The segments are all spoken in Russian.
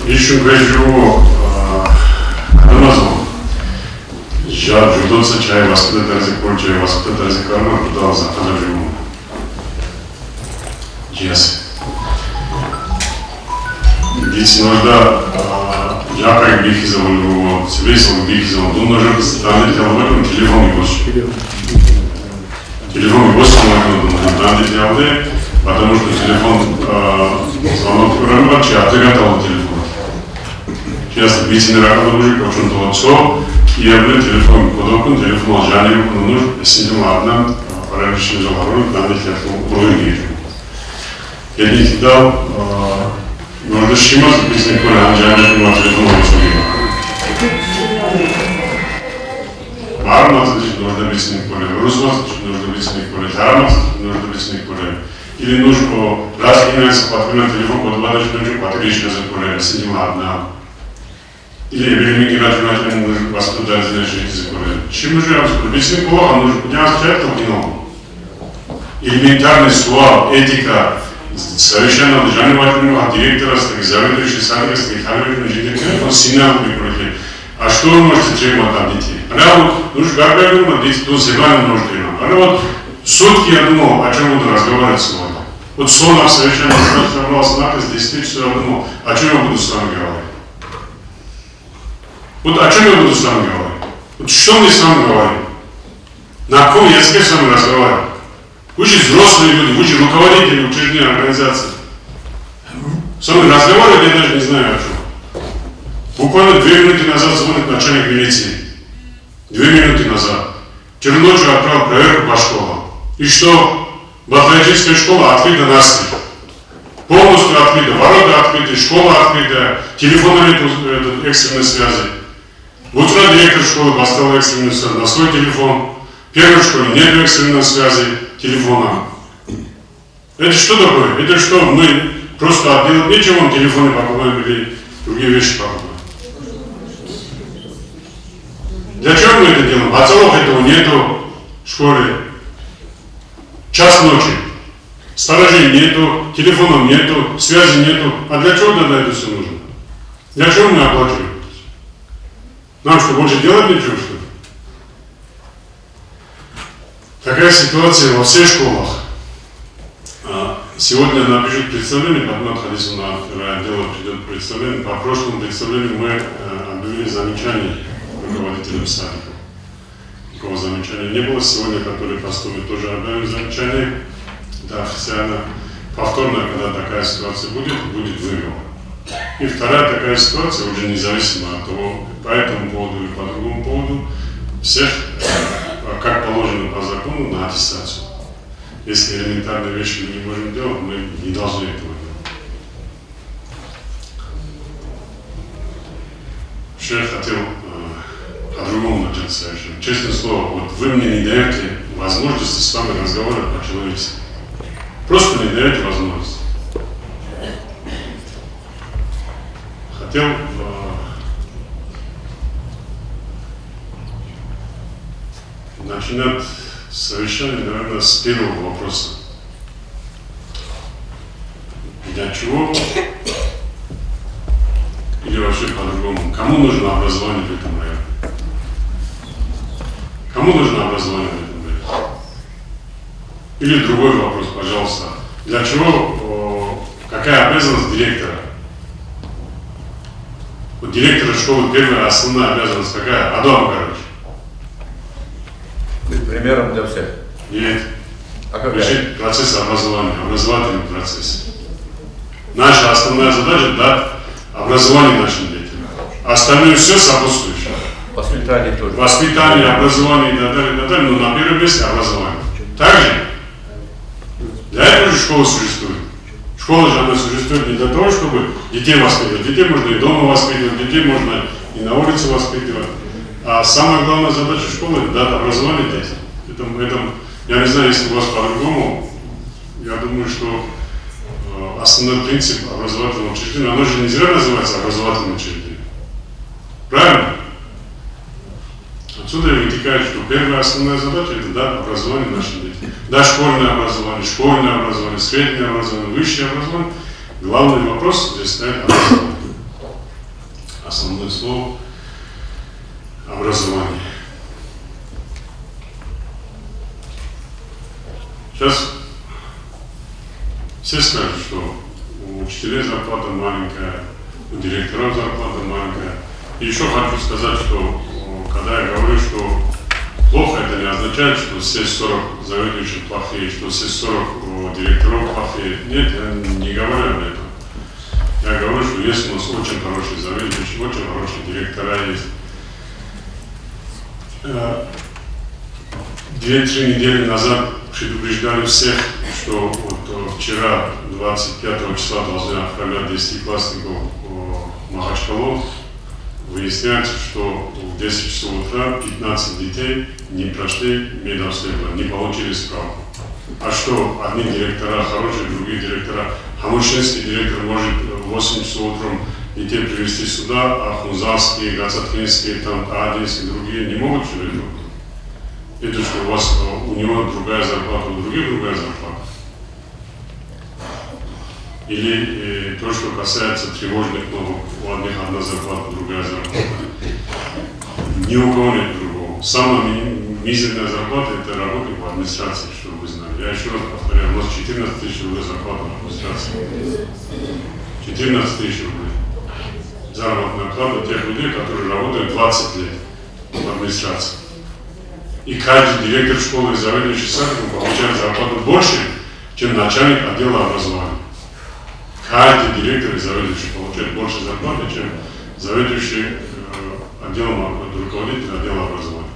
Еще говорю Рамазан. Я ждался чай, воспитать язык, чай, воспитать язык, карма, куда захожу живу. Yes. Ведь иногда я как бихизовал, себе сам бихизовал, но нужно станет я в этом телефон и гость. Телефон и гость можно станет я в этом, потому что телефон звонок программировать, а ты готов телефон. Часто битин раком уже почему-то отцов, и я был телефон подокон, телефон алжанию, но нужно сидим одна, параллельно заговорил, надо телефон уровень. Я не кидал, нужно снимать битин коля алжанию, но телефон не Армат нужно битин коля, Русмат нужно битин коля, Армат нужно битин коля. Или нужно раз генерация подвинуть телефон под 20 минут, потрещина за коля, сидим одна. Или времени гражданин воспитать жить за коля. Чем же я вам битин коля, нужно подняться человека в кино. Элементарный слова, этика, совершенно алжанию, директора, заведующий садика, стихаровичный житель, он сильно прикрутил. А что вы можете требовать от детей? Она вот, нужно гаргаю думать, дети тут зебаным нужно требовать. Она вот, сутки я думал, о чем буду разговаривать сегодня. Вот словно совершенно собрался напись, 10 часов я думал, о чем я буду с вами говорить. Вот о чем я буду с вами говорить? Вот что мне с вами говорить? На каком языке с вами разговаривать? Вы же взрослые люди, вы же руководители учреждения организации. С вами разговаривать я даже не знаю о чем. Буквально 2 минуты назад звонит начальник милиции. 2 минуты назад. Вчера ночью отправил проверку по школам. И что? Батальоническая школа открыта насквозь. Полностью открыта, ворота открыты, школа открыта, телефона нет экстренной связи. В утро директор школы поставил экстренную связь на свой телефон. В первой школе нет экстренной связи телефона. Это что такое? Это что, мы просто отделать нечего, он телефоны покупаем или другие вещи покупаем? Для чего мы это делаем? Отцов этого нету в школе. Час ночи. Сторожей нету, телефонов нету, связи нету. А для чего тогда это все нужно? Для чего мы оплачиваем? Нам что, больше делать нечего, что ли? Такая ситуация во всех школах. Сегодня напишут представление, потом отходится на отдел придет представление. По прошлому представлению мы объявили замечание руководителям садика. Никакого замечания не было. Сегодня, который поступит, тоже объявим замечание. Да, официально. Повторно, когда такая ситуация будет вывел. И вторая такая ситуация, уже независимо от того, по этому поводу или по другому поводу, всех, как положено по закону, на аттестацию. Если элементарные вещи мы не можем делать, мы не должны этого делать. Что я хотел по-другому начать совершенно. Честное слово, вот вы мне не даете возможности с вами разговаривать по-человечески. Просто не даете возможности. Хотел начинать совершенно, наверное, с первого вопроса. Для чего? Или вообще по-другому? Кому нужно образование в этом районе? Кому нужно образование в этом районе? Или другой вопрос, пожалуйста. Для чего, какая обязанность директора? У директора школы первая основная обязанность какая? Адам Макарович. Быть примером для всех. Нет. А как решить процесс образования, образовательный процесс. Наша основная задача дать образование нашим детям. Остальное все сопутствующее. Воспитание тоже. Воспитание, образование и так далее, но на первом месте образование. Также для этого же школа существует. Школа же она существует не для того, чтобы детей воспитывать. Детей можно и дома воспитывать, детей можно и на улице воспитывать. А самая главная задача школы – дать образование детям. Я не знаю, если у вас по-другому, я думаю, что основной принцип образовательного учреждения, оно же не зря называется образовательным учреждением. Правильно? Отсюда и вытекает, что первая основная задача – это дать образование нашим детям. Дошкольное образование, среднее образование, высшее образование. Главный вопрос здесь стоит образование. Основное слово – образование. Сейчас все скажут, что у учителей зарплата маленькая, у директоров зарплата маленькая. И еще хочу сказать, что когда я говорю, что плохо, это не означает, что все 40 заведующих плохие, что все 40 директоров плохие. Нет, я не говорю об этом. Я говорю, что есть у нас очень хорошие заведующие, очень хорошие директора есть. 2-3 недели назад предупреждали всех, что вот вчера, 25 числа, должны отправлять 10-классников в Махачкалу. Выясняется, что в 10 часов утра 15 детей не прошли медобследование, не получили справку. А что, одни директора хорошие, другие директора, Хамушинский директор может в 8 часов утром детей привезти сюда, а Хунзарские, Гацаткинские, там, Адинские, другие не могут что ли? Это что у него другая зарплата, у других другая зарплата. Или то, что касается тревожных ног, у одних одна зарплата, другая зарплата. Ни у кого нет другого. Самая мизерная зарплата – это работник в администрации, чтобы вы знали. Я еще раз повторяю, у нас 14 тысяч рублей зарплата в администрации. 14 тысяч рублей. Заработная плата тех людей, которые работают 20 лет в администрации. И каждый директор школы и заведующий садиком получает зарплату больше, чем начальник отдела образования. Каждый директор и заведующий получает больше зарплаты, чем заведующий отделом, руководитель отдела образования.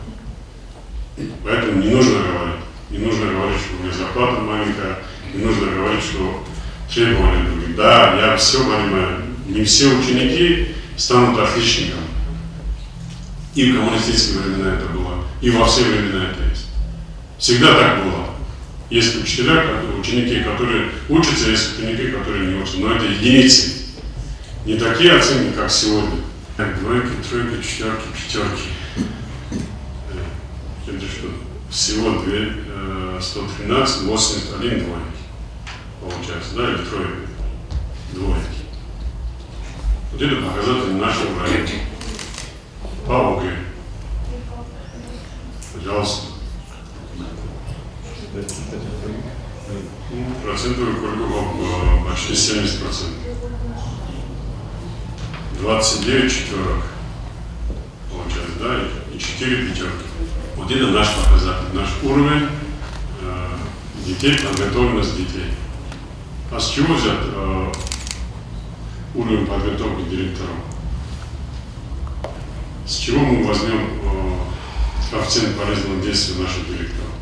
Поэтому не нужно говорить. Не нужно говорить, что у меня зарплата маленькая, не нужно говорить, что требования другие. Да, я все понимаю. Не все ученики станут отличниками. И в коммунистические времена это было, и во все времена это есть. Всегда так было. Есть учителя, ученики, которые учатся, есть ученики, которые не учатся. Но это единицы. Не такие оценки, как сегодня. Двойки, тройки, четверки, пятерки. Это что? Всего 113, 81 двойки. Получается, да, или тройки? Двойки. Вот это показатель нашего района. По ОГЭ. Пожалуйста. Процентовый круг почти 70%. 29 четверок. Получается, да, и 4 пятерки. Вот это наш показатель, наш уровень детей, подготовленность детей. А с чего взять уровень подготовки директоров? С чего мы возьмем коэффициент полезного действия наших директоров?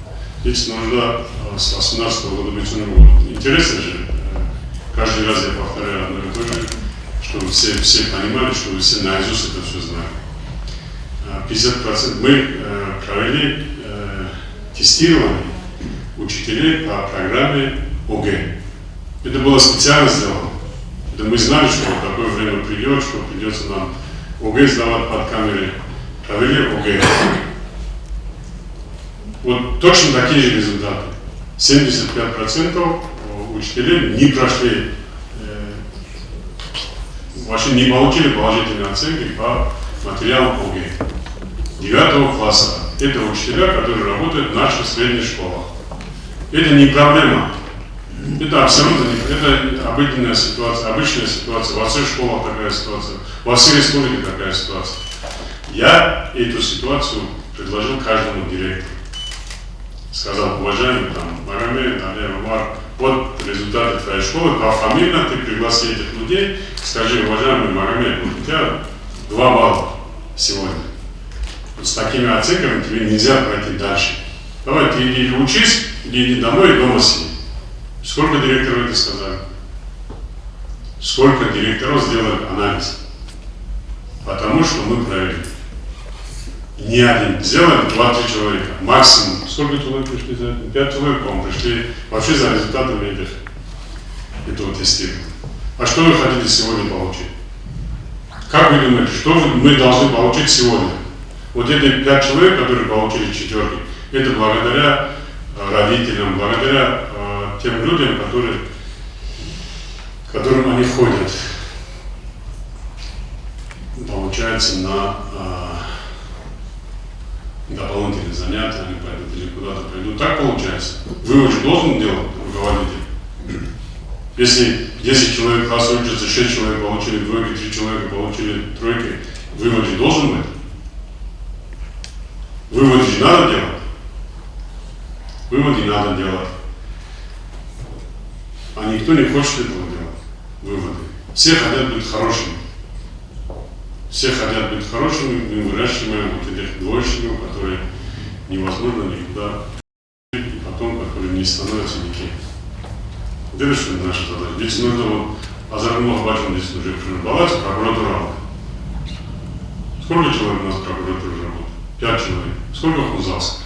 Есть нужда с 2018 года быть у него. Интересно же, каждый раз я повторяю одно и то же, чтобы все понимали, чтобы все наизусть это все знали. 50% мы провели тестирование учителей по программе ОГЭ. Это было специально сделано. Это мы знали, что такое время придет, что придется нам ОГЭ сдавать под камерой. Провели ОГЭ. Вот точно такие же результаты. 75% учителей не прошли, вообще не получили положительные оценки по материалам ОГЭ. 9 класса. Это учителя, которые работают в наших средних школах. Это не проблема. Это абсолютно не проблема. Это обыденная ситуация, обычная ситуация. Во всех школах такая ситуация. Во всей республике такая ситуация. Я эту ситуацию предложил каждому директору. Сказал, уважаемый там, Магомед, Алиев, вот результаты твоей школы, пофамильно ты пригласи этих людей, скажи, уважаемый Магомед, вот у тебя 2 балла сегодня. Вот с такими оценками тебе нельзя пройти дальше. Давай, ты иди учись, или иди домой и дома сиди. Сколько директоров это сказали? сколько директоров сделали анализ. Потому что мы провели. Не один. Сделали 2-3 человека. Максимум. Сколько человек пришли за это? 5 человек, по-моему, пришли вообще за результатами этого тестирования. А что вы хотите сегодня получить? Как вы думаете, что мы должны получить сегодня? Вот эти 5 человек, которые получили 4, это благодаря родителям, благодаря тем людям, которым они ходят, получается, на дополнительные занятия, они пойдут или куда-то пойдут. Так получается. Вывод должен делать руководитель. Если 10 человек в классе учатся, 6 человек получили двойки, 3 человека получили тройки, вывод же должен быть. Вывод же надо делать. Выводы надо делать. А никто не хочет этого делать. Выводы. Все хотят быть хорошими. Все хотят быть хорошими, мы выращиваем вот этих двоечников, которые невозможно никуда, и потом, которые не становятся никем. Вот это что наша задача. Здесь нужно, вот, Азармов Бачан здесь уже баланс, прокуратура. Сколько человек у нас в прокуратуре работает? 5 человек. Сколько в Хузалске?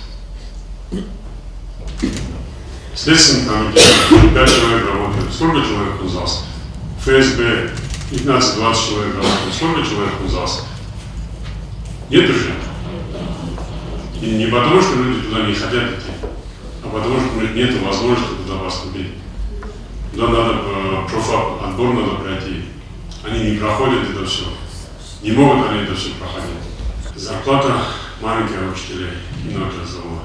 Следственный комитет, 5 человек работает. Сколько человек в Хузалске? ФСБ, 15-20 человек работает. Сколько человек в Хузалске? Нет уже. И не потому, что люди туда не хотят идти, а потому, что у них нет возможности туда поступить. Туда надо отбор надо пройти. Они не проходят это все. Не могут они это все проходить. Зарплата маленькая учителей, кинообразования.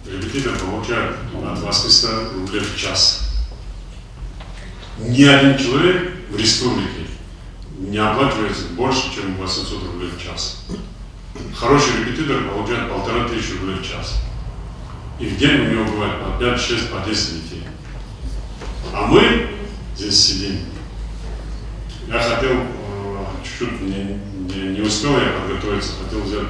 Репетитор получает от 800 рублей в час. Ни один человек в республике не оплачивается больше, чем 800 рублей в час. Хороший репетитор получает 1500 рублей в час. И в день у него бывает по 5, 6, по 10 детей. А мы здесь сидим. Я хотел, чуть-чуть не успел я подготовиться, хотел взять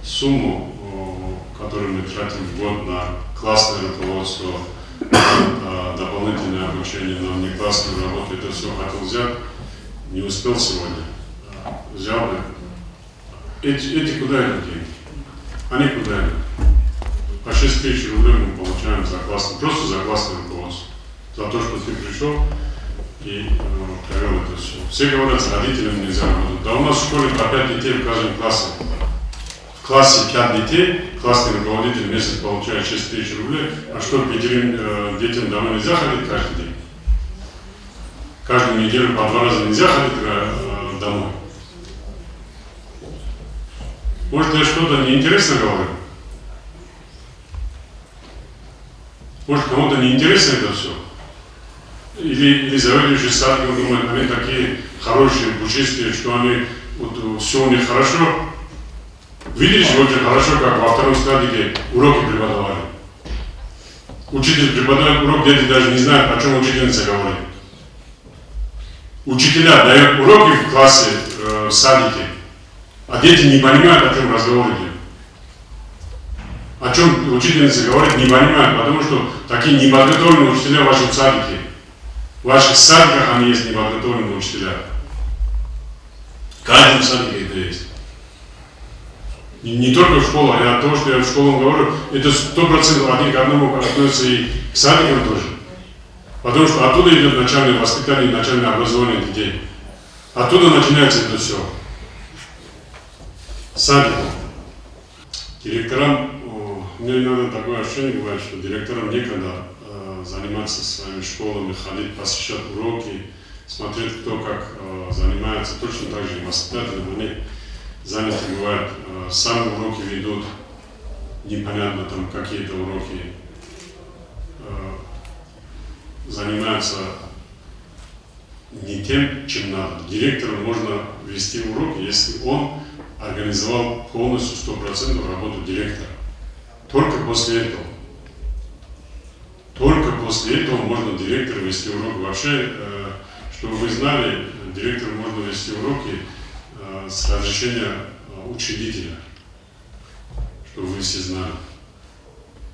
сумму, которую мы тратим в год на классное руководство, на дополнительное обучение, на внеклассную работу. Это все хотел взять, не успел сегодня. Взял бы. Эти куда идут деньги? Они куда идут? По 6000 рублей мы получаем за классное, просто за классное руководство. За то, что ты пришел и провел это все. Все говорят, с родителями нельзя работать. Да у нас в школе по 5 детей в каждом классе. В классе 5 детей, классный руководитель в месяц получает 6000 рублей. А что, 5 детям домой нельзя ходить каждый день? Каждую неделю по 2 раза нельзя ходить домой? Может, я что-то неинтересно говорю? Может, кому-то неинтересно это все? Или заведующий садиком думает, они такие хорошие, пушистые, что они, вот, все у них хорошо. Видишь, очень хорошо, как во втором садике уроки преподавали. Учитель преподает урок, дети даже не знают, о чем учительница говорит. Учителя дают уроки в классе, в садике, а дети не понимают, о чем разговор идет. О чем учительница говорит, не понимают, потому что такие неподготовленные учителя в вашем садике. В ваших садиках они есть неподготовленные учителя. В каждом садике это есть. И не только в школах, а от того, что я в школу говорю, это 100% один к одному относится и к садикам тоже. Потому что оттуда идет начальное воспитание, начальное образование детей. Оттуда начинается это все. Садик. Директорам, у меня иногда такое ощущение бывает, что директорам некогда заниматься своими школами, ходить, посещать уроки, смотреть, кто как занимается. Точно так же и воспитатели, они заняты бывают, сами уроки ведут, непонятно там какие-то уроки, занимаются не тем, чем надо. Директору можно вести уроки, если он организовал полностью 100% работу директора. Только после этого. Только после этого можно директору вести уроки. Вообще, чтобы вы знали, директору можно вести уроки с разрешения учредителя, чтобы вы все знали.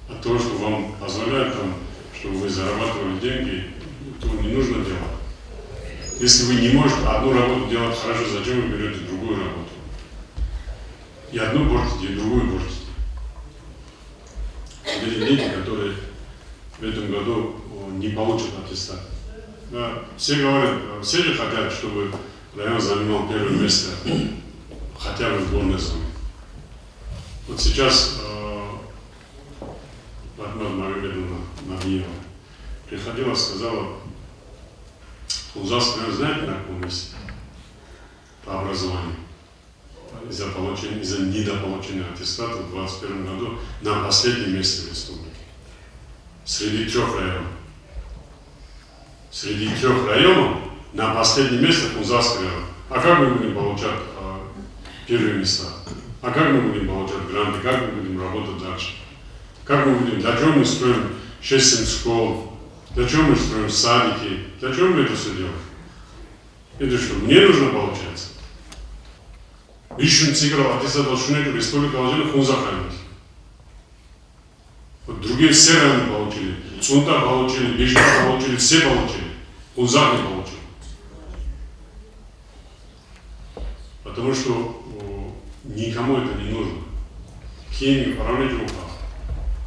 А то, что вам позволяет, там, чтобы вы зарабатывали деньги, то не нужно делать. Если вы не можете одну работу делать хорошо, зачем вы берете другую работу? И одну портите, и другую портите. Вот эти дети, которые в этом году не получат аттестат. Да, все говорят, все же хотят, чтобы район занимал первое место, хотя бы в сборной зоне. Вот сейчас Батман Магомедовна Набиева приходила, сказала, Лузавский район знаете, на каком месте по образованию? Из-за недополучения аттестата в 2021 году на последнем месте в республике. Среди 3 районов. Среди 3 районов на последнем месте Лузавский район. А как мы будем получать первые места? А как мы будем получать гранты? Как мы будем работать дальше? Как мы будем? Для чего мы строим 6-7 школ? Для чего мы строим садики? Для чего мы это все делаем? Это что, мне нужно получается? Вишен сыграл аттестат Шунек, республика Алжир, Хунзаханов. Вот другие все районы получили. Цунта получили, Бишка получили, все получили. Хунзах не получил. Потому что никому это не нужно. Химию, параметры упал.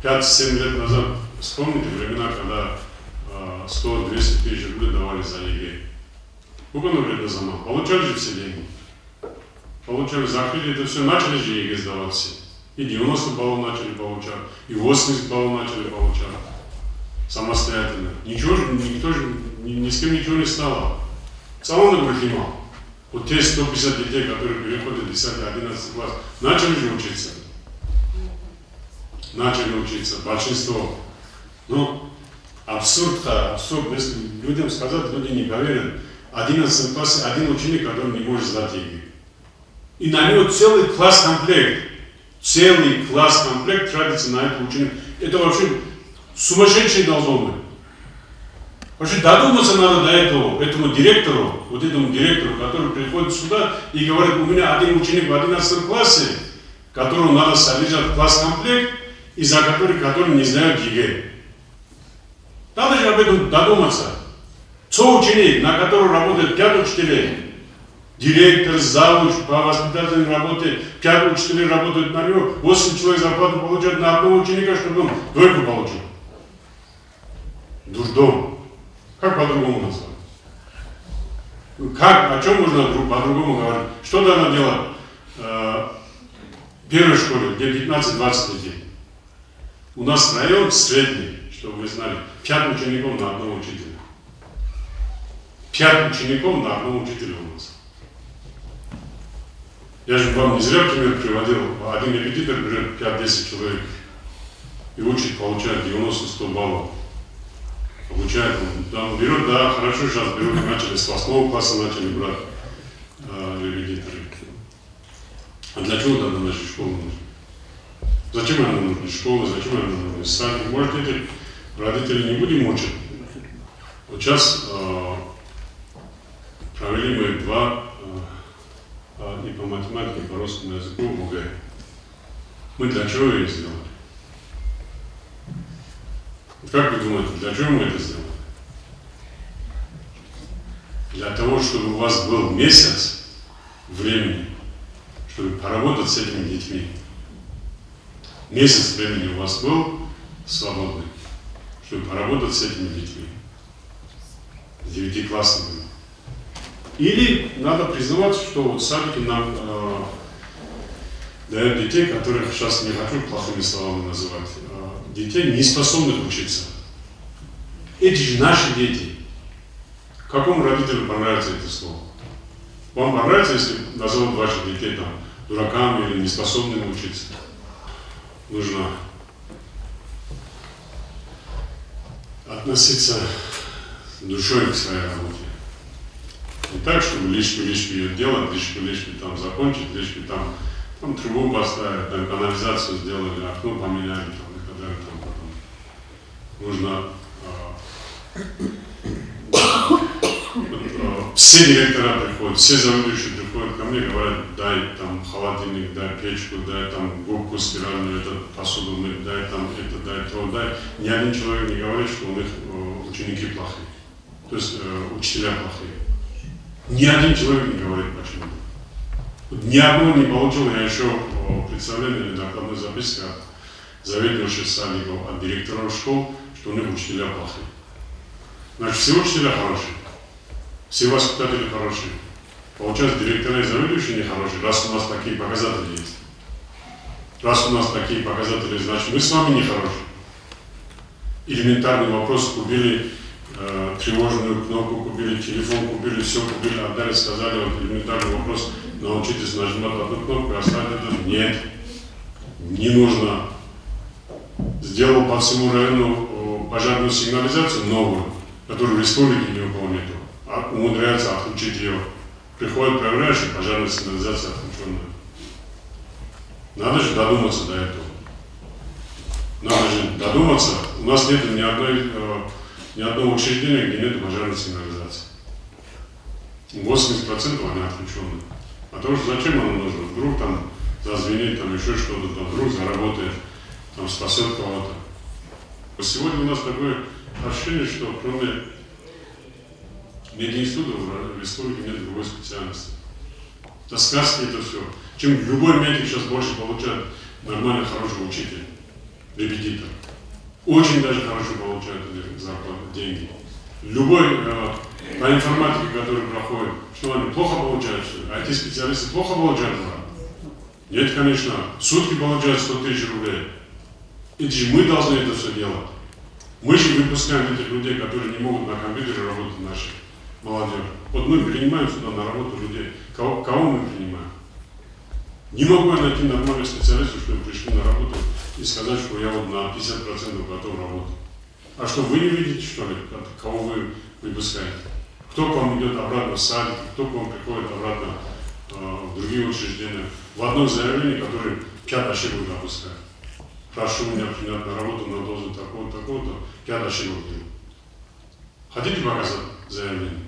5-7 лет назад, вспомните времена, когда 100-200 тысяч рублей давали за ЕГЭ. Сколько лет назад? Получали же все деньги. Получали, закрыли это все, начали же ЕГЭ сдавать все. И 90 баллов начали получать, и 80 баллов начали получать. Самостоятельно. Ничего же, никто же, ни с кем ничего не стало. Салон Абрахимов. Вот те 150 детей, которые переходят в 10-11 класс, начали же учиться. Начали учиться, большинство. Ну, абсурд, если людям сказать, люди не поверят. 11 классе один ученик, который не может сдать ЕГЭ. И на него целый класс-комплект. Целый класс-комплект тратится на это ученика. Это вообще сумасшедший должно быть. Вообще додуматься надо до этого, этому директору, который приходит сюда и говорит, у меня один ученик в 11 классе, которому надо содержать класс-комплект, и за который не знают ЕГЭ. Надо же об этом додуматься. Соученик, на котором работает 5 учителей, директор, завуч по воспитательной работе, 5 учителей работают на него, 8 человек зарплату получают на одного ученика, чтобы он 2 получил. Дурдом. Как по-другому назвать? Как, о чем можно по-другому говорить? Что надо делать в первой школе, где 15-20 детей? У нас район средний, чтобы вы знали, 5 учеников на одного учителя. 5 учеников на одного учителя у нас. Я же вам не зря пример приводил. Один репетитор берет 5-10 человек и учит, получает 90-100 баллов. Получает, он берет, да, хорошо, сейчас берут, начали с 8 класса, начали брать репетиторы. А для чего тогда наша школа нужна? Зачем нам нужны школы, зачем нам нужны садики? Может, эти родители не будем мучить? Вот сейчас провели мы 2 и по математике, и по русскому языку в ОГЭ. Мы для чего ее сделали? Как вы думаете, для чего мы это сделали? Для того, чтобы у вас был месяц времени, чтобы поработать с этими детьми. Месяц времени у вас был свободный, чтобы поработать с этими детьми. С 9-классниками. Или надо признавать, что вот садики нам дают детей, которых сейчас не хочу плохими словами называть, детей, не способных учиться. Эти же наши дети. Какому родителю понравится это слово? Вам понравится, если назовут ваших детей там дураками или неспособными учиться? Нужно относиться с душой к своей работе. Не так, чтобы лишку ее делать, лишку там закончить, лишку там трубу поставить, там канализацию сделали, окно поменяли, там, и так далее, там потом. Нужно все директора приходят, все заведующие приходят ко мне, говорят, дай там холодильник, дай печку, дай там губку стиральную, посуду мыть, дай там это, дай то, дай. Ни один человек не говорит, что у них ученики плохие, то есть учителя плохие. Ни один человек не говорит почему. Ни одного не получил я еще представление или докладной записки от заведующих садиков, от директоров школ, что у них учителя плохие. Значит, все учителя хорошие, все воспитатели хорошие. Получается, директора и заведующие нехорошие, раз у нас такие показатели есть. Раз у нас такие показатели, значит, мы с вами нехорошие. Элементарный вопрос, купили тревожную кнопку, купили телефон, купили все, купили, отдали, сказали, вот элементарный вопрос, научитесь нажимать одну кнопку, оставить это. Нет, не нужно. Сделал по всему району пожарную сигнализацию новую, которую в республике ни у кого нету, а умудряется отключить ее. Приходит проверяющий, пожарная сигнализация отключенная. Надо же додуматься до этого. Надо же додуматься. У нас нет ни одного учреждения, где нет пожарной сигнализации. 80% они отключенные. А то, что зачем оно нужно? Вдруг там зазвенит, там еще что-то, там вдруг заработает, там спасет кого-то. Сегодня у нас такое ощущение, что кроме мединститута в республике нет другой специальности. Это сказки, это все. Чем любой медик сейчас больше получает нормально хороший учитель, репетитор. Очень даже хорошо получают зарплату, деньги. Любой по информатике, который проходит, что они плохо получают, что ли? IT-специалисты плохо получают? Нет, конечно. Сутки получают 100 тысяч рублей. Это же мы должны это все делать. Мы же выпускаем этих людей, которые не могут на компьютере работать, наши молодежь. Вот мы принимаем сюда на работу людей. Кого мы принимаем? Не могу я найти нормальных специалистов, чтобы пришли на работу и сказать, что я вот на 50% готов работать. А что, вы не видите, что ли, кого вы выпускаете? Кто к вам идет обратно в садик, кто к вам приходит обратно в другие учреждения? В одном заявлении, которое 5 ошибок допускает. Прошу меня принять на работу на должность такого-то, такого-то, 5 ошибок делаю. Хотите показать заявление?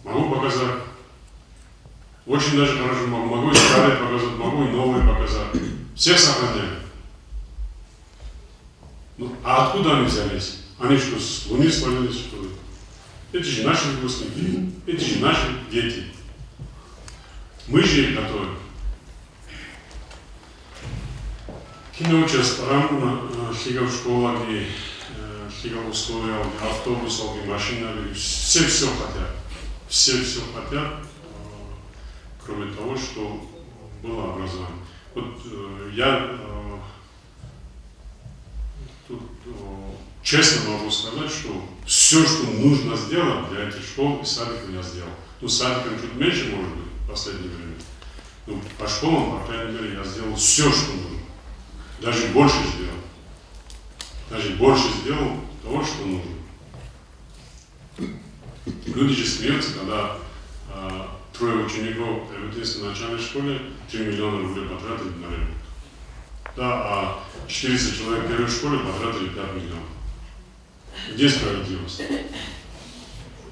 Могу показать. Очень даже хорошо могу и старые показать, могу и новые показать. Всех сохраняю. Ну, а откуда они взялись? Они что, с Луны свалились, что ли? Это же наши выпускники, это же наши дети. Мы же их готовим. Киноучаст, стигал в школах, стигал в условиях, автобусов, машинах, все хотят. Все хотят, кроме того, что было образование. Вот я тут честно могу сказать, что все, что нужно сделать для этих школ и садиков, я сделал. Ну, садиком чуть меньше, может быть, в последнее время. Ну, по школам, по крайней мере, я сделал все, что нужно. Даже больше сделал. Даже больше сделал того, что нужно. Люди же смеются, когда трое учеников в Альбертинской начальной школе 3 миллиона рублей потратили на ремонт. Да, а 400 человек в первой школе потратили 5 миллионов. Где справедливость?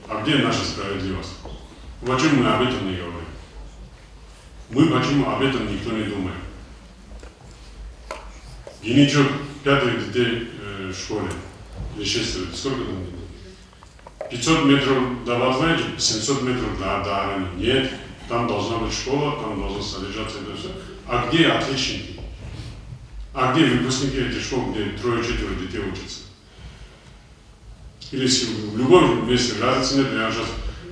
А где наша справедливость? Почему мы об этом не говорим? Мы почему об этом никто не думает? Геничок 5 детей в школе, или 6, сколько там детей? 500 метров до Ватвайджи, 700 метров до Арани. Нет, там должна быть школа, там должно содержаться это все. А где отличники? А где выпускники этих школ, где 3-4 детей учатся? Или в любом месте разницы нет, я сейчас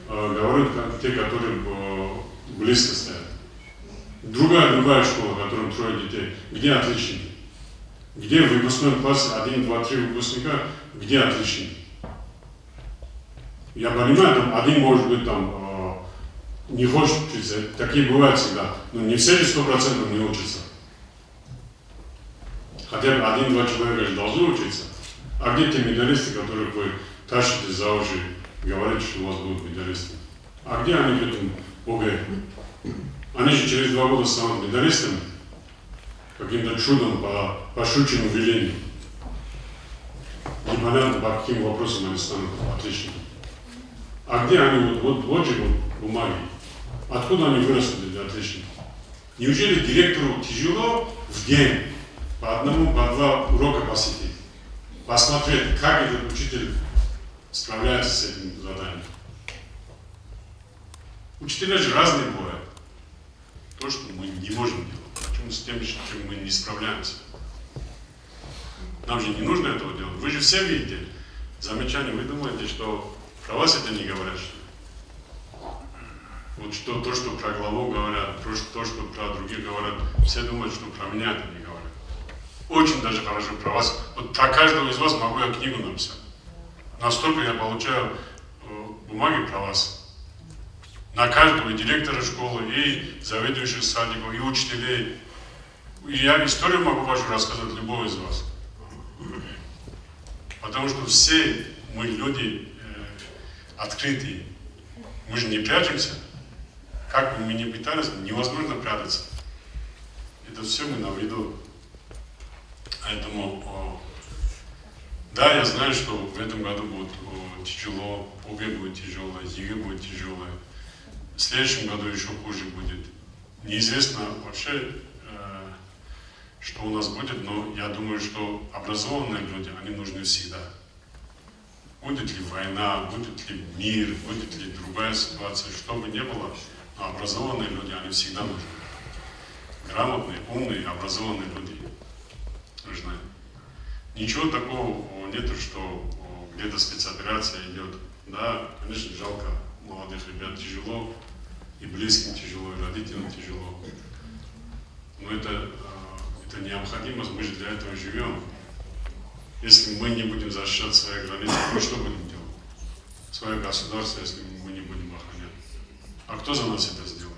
говорю, как те, которые близко стоят. Другая школа, в которой 3 детей, где отличники? Где в выпускном классе 1, 2, 3 выпускника, где отличники? Я понимаю, там один может быть там не хочет учиться, такие бывают всегда, но не все же 100% не учатся. Хотя бы 1-2 человека же должны учиться. А где те медалисты, которых вы тащите за уши, говорите, что у вас будут медалисты? А где они к этому ОГЭ? Они же через 2 года станут медалистами, каким-то чудом по щучьему велению. Непонятно, по каким вопросам они станут отличниками. А где они, вот же бумаги, откуда они выросли для отличников? Неужели директору тяжело в день по 1, по 2 урока посетить, посмотреть, как этот учитель справляется с этим заданием? Учителя же разные бывают. То, что мы не можем делать. Почему с тем, чем мы не справляемся? Нам же не нужно этого делать. Вы же все видите замечания. Вы думаете, что про вас это не говорят, что ли? Вот что, то, что про главу говорят, то, что про других говорят, все думают, что про меня это не говорят. Очень даже хорошо про вас. Вот про каждого из вас могу я книгу написать. Настолько я получаю бумаги про вас. На каждого, и директора школы, и заведующих садиков, и учителей. И я историю могу вашу рассказать любого из вас. Потому что все мы люди открытые. Мы же не прячемся. Как бы мы ни пытались, невозможно прятаться. Это все мы на виду. Поэтому, да, я знаю, что в этом году будет тяжело, ОГЭ будет тяжелое, ЕГЭ будет тяжелое. В следующем году еще хуже будет. Неизвестно вообще, что у нас будет, но я думаю, что образованные люди, они нужны всегда. Будет ли война, будет ли мир, будет ли другая ситуация, что бы ни было, но образованные люди, они всегда нужны. Грамотные, умные, образованные люди нужны. Ничего такого нету, что где-то спецоперация идет. Да, конечно, жалко молодых ребят, тяжело, и близким тяжело, и родителям тяжело. Но это необходимость, мы же для этого живем. Если мы не будем защищать свои границы, то что будем делать? Свое государство, если мы не будем охранять. А кто за нас это сделает?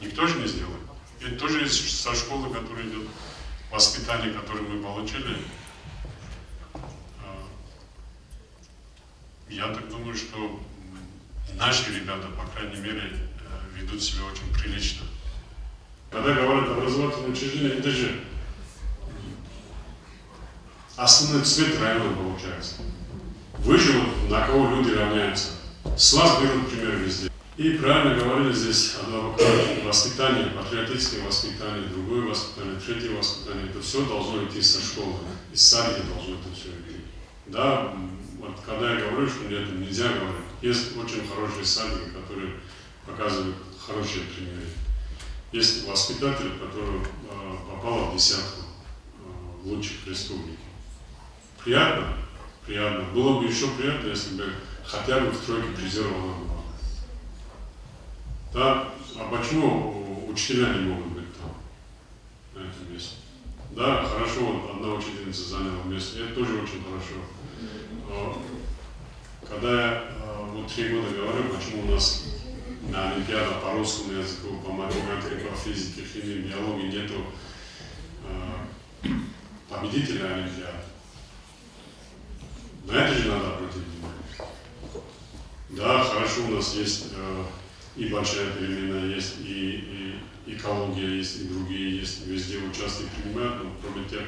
Никто же не сделает. Это тоже есть со школы, которая идет, воспитание, которое мы получили. Я так думаю, что наши ребята, по крайней мере, ведут себя очень прилично. Когда говорят образовательное учреждение, это же основной цвет района получается. Вы же на кого люди равняются. С вас берут пример везде. И правильно говорили здесь воспитание, патриотическое воспитание, другое воспитание, третье воспитание. Это все должно идти со школы. Из садика должно это все идти. Да, вот когда я говорю, что мне это нельзя говорить, есть очень хорошие садики, которые показывают хорошие примеры. Есть воспитатель, который попал в десятку лучших республики. Приятно? Приятно. Было бы еще приятно, если бы хотя бы в тройке призеров она была. Да? А почему учителя не могут быть там, на этом месте? Да, хорошо, вот одна учительница заняла место, это тоже очень хорошо. Когда я вот 3 года говорю, почему у нас на Олимпиадах по русскому языку, по математике, по физике, химии, биологии нету победителя Олимпиады. На это же надо обратить внимание. Да, хорошо, у нас есть и большая переменная, есть и экология, есть и другие, есть, везде участие принимают, но кроме тех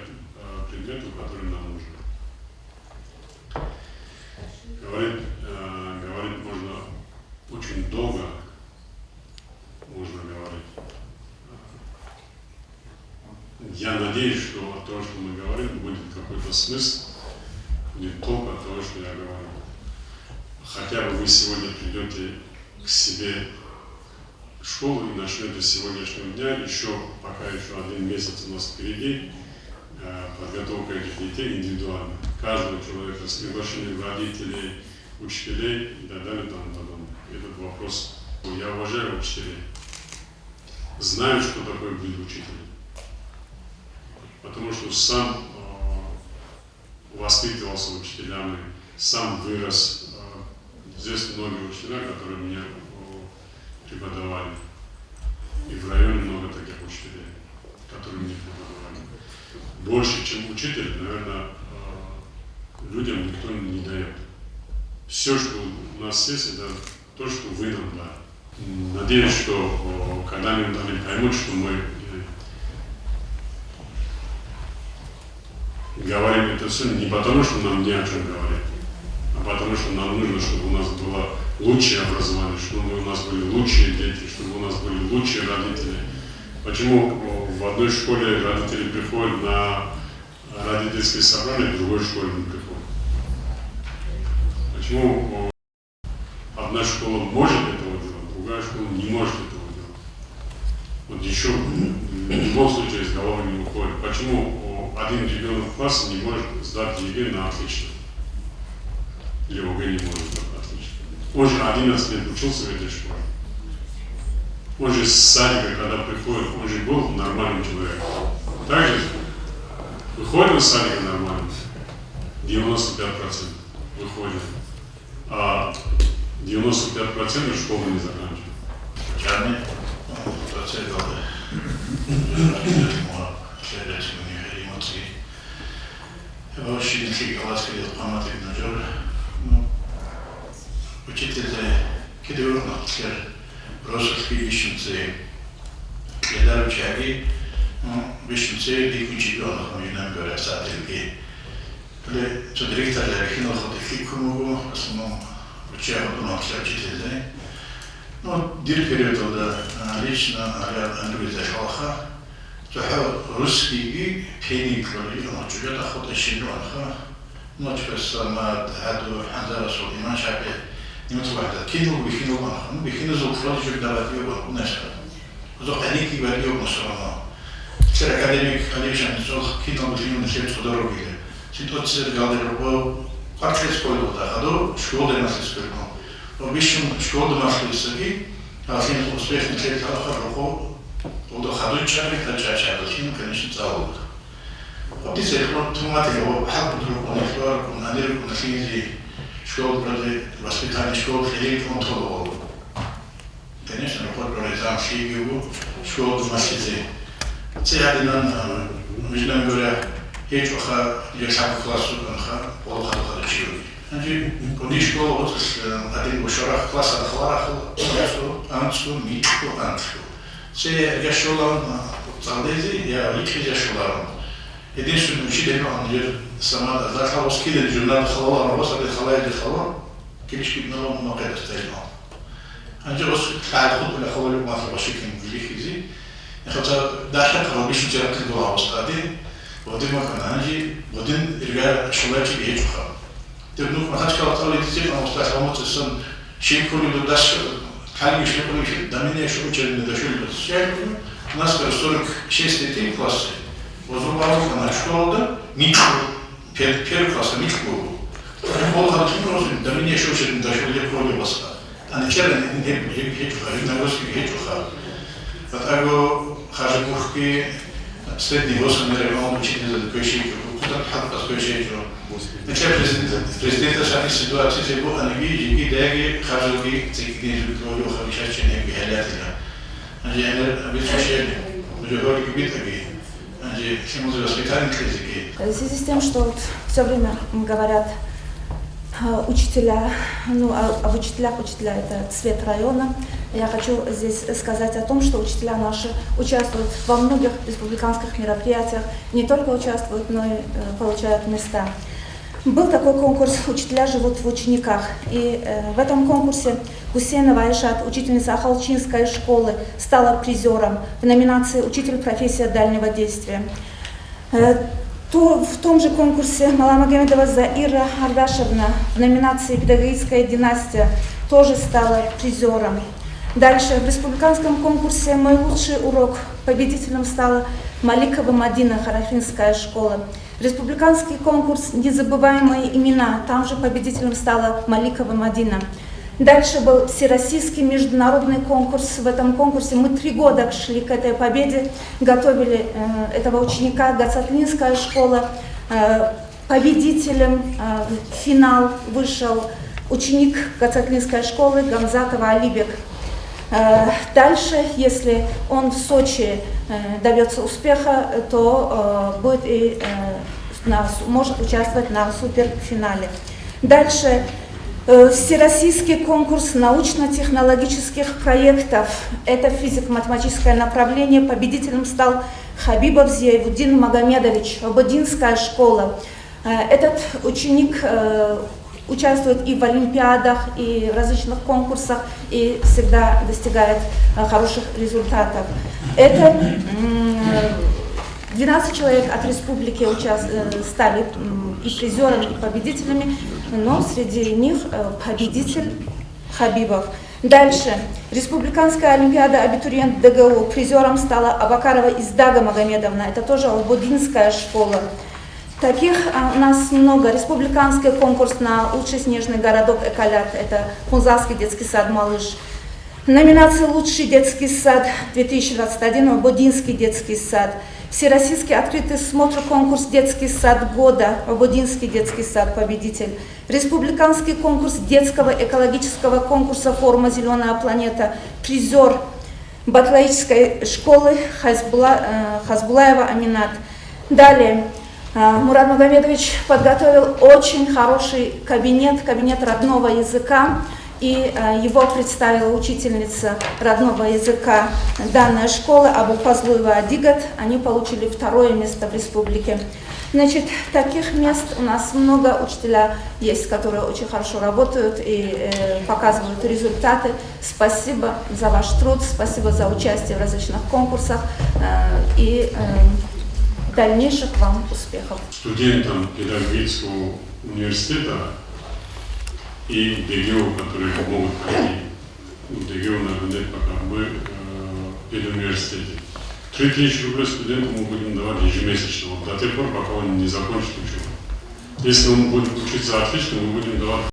предметов, которые нам нужны. Говорить можно очень долго, можно говорить. Я надеюсь, что от того, что мы говорим, будет какой-то смысл, будет толк от того, что я говорю. Хотя бы вы сегодня придете к себе в школу и начнете с сегодняшнего дня, пока еще 1 месяц у нас впереди, подготовка этих детей индивидуально. Каждого человека с приглашением родителей, учителей и так далее, тому подобное. Этот вопрос. Я уважаю учителей. Знаю, что такое быть учителем. Потому что сам воспитывался учителями, сам вырос. Здесь многие учителя, которые мне преподавали. И в районе много таких учителей, которые мне преподавали. Больше, чем учитель, наверное, людям никто не дает. Все, что у нас есть, это то, что вы нам дали. Надеюсь, что когда-нибудь они поймут, что мы говорим это все не потому, что нам не о чем говорить, а потому что нам нужно, чтобы у нас было лучшее образование, чтобы у нас были лучшие дети, чтобы у нас были лучшие родители. Почему в одной школе родители приходят на родительские собрания, в другой школе не приходят? Почему одна школа может этого делать, другая школа не может этого делать. Вот еще в любом случае из головы не уходит. Почему один ребенок класса не может сдать ЕГЭ на отлично? Или ОГЭ не может сдать на отлично? Он же 11 лет учился в этой школе. Он же с садика, когда приходит, он же был нормальным человеком. Также выходит из садика нормально, 95% выходит, а 95% школы не заканчивают. Чарни, процедуры, следовательно, эмоции. Вообще не класс, где памятник надежный. Учитель, когда он написал Росовский вещенцы, когда учаги, вещенцы, и чемпионов, мы нам говорят, сателки. То директор Рахинов ходил к нему, в основном учаги, он написал учитель. Ну, директор тогда лично Андрей Захалха, то русский пени кроли, он чует охота щенка, но чего сама хаду ханзара Сулейман шапе. Немцовая, кинул, бихинул, ну бихинул золотой чуть давать его, конечно. Золотник и варил на сторону. Теперь академик Александр кинул, бихинул на сердце дороги. Ситуация галдерова, как лет школы вот ходу, школа нас исправила. Обещан школа домашние а всем успешно лет хорошо, вот ходу чарик, а чача, конечно, целый. Опять это туматы его, хаб друг, он эксплор, он анализ, он синзи. Школа, воспитание школы, филин контролировал. Конечно, работа пролетам шигу, школа домашние. Це один между нами говоря, есть уха, я сам классу, конха, полуха ходочил. Значит, коли школа вот один ушарах класса хварах, ясу, анску, мичку, анску. Це я школа, залези, я лично я школа. Единственный учитель, он сама захвал скидывать журнал халала, но после халая де халала, киришки на много это стояло. Они же хай худ для халали масло башикин великий. Хотя даже kalau bisa jarak kedua awastadi, bodin makan aja, bodin irga шулачи бежуха. Тернук махач kalau tahu itu sih awastadi kamu tersen шейкули до даш, кали шейкули, дамине шучели до шейкули. Шейкули, у нас 46 детей в классе. Возлюбовал на школу, мичку, первый класс, мичку. Пол хорошо розумеет, да мне еще очень даже не кроме вас. А начало не хечуха, и нагрузки хечуха. Вот аго хажикухки средний возраст район учителя за такой шейку, куда хат такой шейку. Начало президента шахи ситуации се бо они ги деги хажики цикни жукроли хавишачене бихалятина. Они обещали, договор кибитаги. В связи с тем, что вот все время говорят учителя, ну, об учителях, учителя это цвет района, я хочу здесь сказать о том, что учителя наши участвуют во многих республиканских мероприятиях, не только участвуют, но и получают места. Был такой конкурс «Учителя живут в учениках», и в этом конкурсе Гусейнова Айшат, учительница Ахалчинской школы, стала призером в номинации «Учитель профессия дальнего действия». В том же конкурсе Маламагомедова Заира Ардашевна в номинации «Педагогическая династия» тоже стала призером. Дальше в республиканском конкурсе «Мой лучший урок» победителем стала Маликова Мадина, Харафинская школа. Республиканский конкурс «Незабываемые имена», там же победителем стала Маликова Мадина. Дальше был всероссийский международный конкурс. В этом конкурсе мы 3 года шли к этой победе, готовили этого ученика, Гацатлинская школа. Победителем в финал вышел ученик Гацатлинской школы Гамзатова Алибек. Дальше, если он в Сочи добьется успеха, то будет и может участвовать на суперфинале. Дальше всероссийский конкурс научно-технологических проектов. Это физико-математическое направление. Победителем стал Хабибов Зиявуддин Магомедович, Ободинская школа. Этот ученик участвует и в олимпиадах, и в различных конкурсах, и всегда достигает хороших результатов. Это 12 человек от республики стали и призерами, и победителями, но среди них победитель Хабибов. Дальше. Республиканская олимпиада абитуриент ДГУ. Призером стала Абакарова Издага Магомедовна. Это тоже Албудинская школа. Таких у нас много. Республиканский конкурс на лучший снежный городок Эколят. Это Хунзарский детский сад «Малыш». Номинация «Лучший детский сад 2021» Албудинский детский сад. Всероссийский открытый смотр конкурс «Детский сад года» Албудинский детский сад победитель. Республиканский конкурс детского экологического конкурса «Форума «Зеленая планета» призер Батлаической школы Хазбулаева Аминат. Далее. Мурат Магомедович подготовил очень хороший кабинет родного языка, и его представила учительница родного языка данной школы Абулфазлуева Адигат. Они получили 2-е место в республике. Значит, таких мест у нас много. Учителя есть, которые очень хорошо работают и показывают результаты. Спасибо за ваш труд, спасибо за участие в различных конкурсах и дальнейших вам успехов. Студентам педагогического университета и ДГУ, которые могут пройти, ДГУ, наверное, пока мы в педуниверситете. 3000 рублей студенту мы будем давать ежемесячно, до тех пор, пока он не закончит учебу. Если он будет учиться отлично, мы будем давать.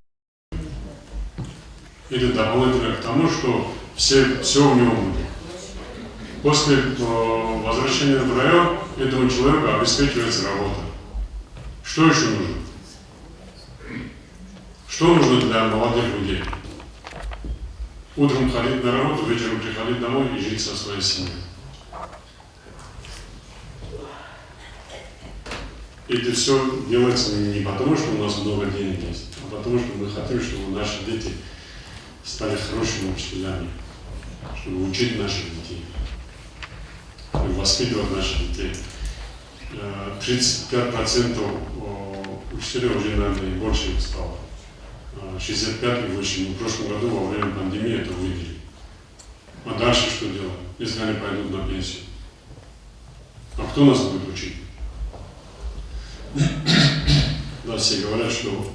Это дополнительно к тому, что все у него будет. После возвращения в район этому человеку обеспечивается работа. Что еще нужно? Что нужно для молодых людей? Утром ходить на работу, вечером приходить домой и жить со своей семьей. Это все делается не потому, что у нас много денег есть, а потому, что мы хотим, чтобы наши дети стали хорошими учителями, чтобы учить наших детей, чтобы воспитывать наших детей. 35% учителей уже, наверное, и больше стало. 65 и выше. Мы в прошлом году во время пандемии это увидели. А дальше что делать, если они пойдут на пенсию? А кто нас будет учить? Да, все говорят, что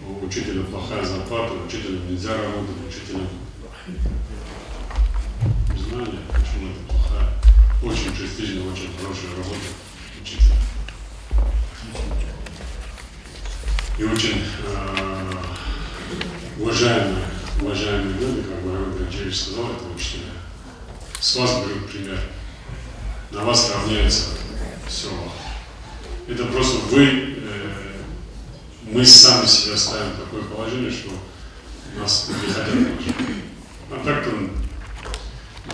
у учителя плохая зарплата, учителям нельзя работать, учителям знания, почему это плохая. Очень престижная, очень хорошая работа учителя. И очень уважаемые люди, как Марат Граджевич сказал, это учителя. С вас берут пример. На вас равняется все. Это просто мы сами себя ставим в такое положение, что нас не хотят учить. А так-то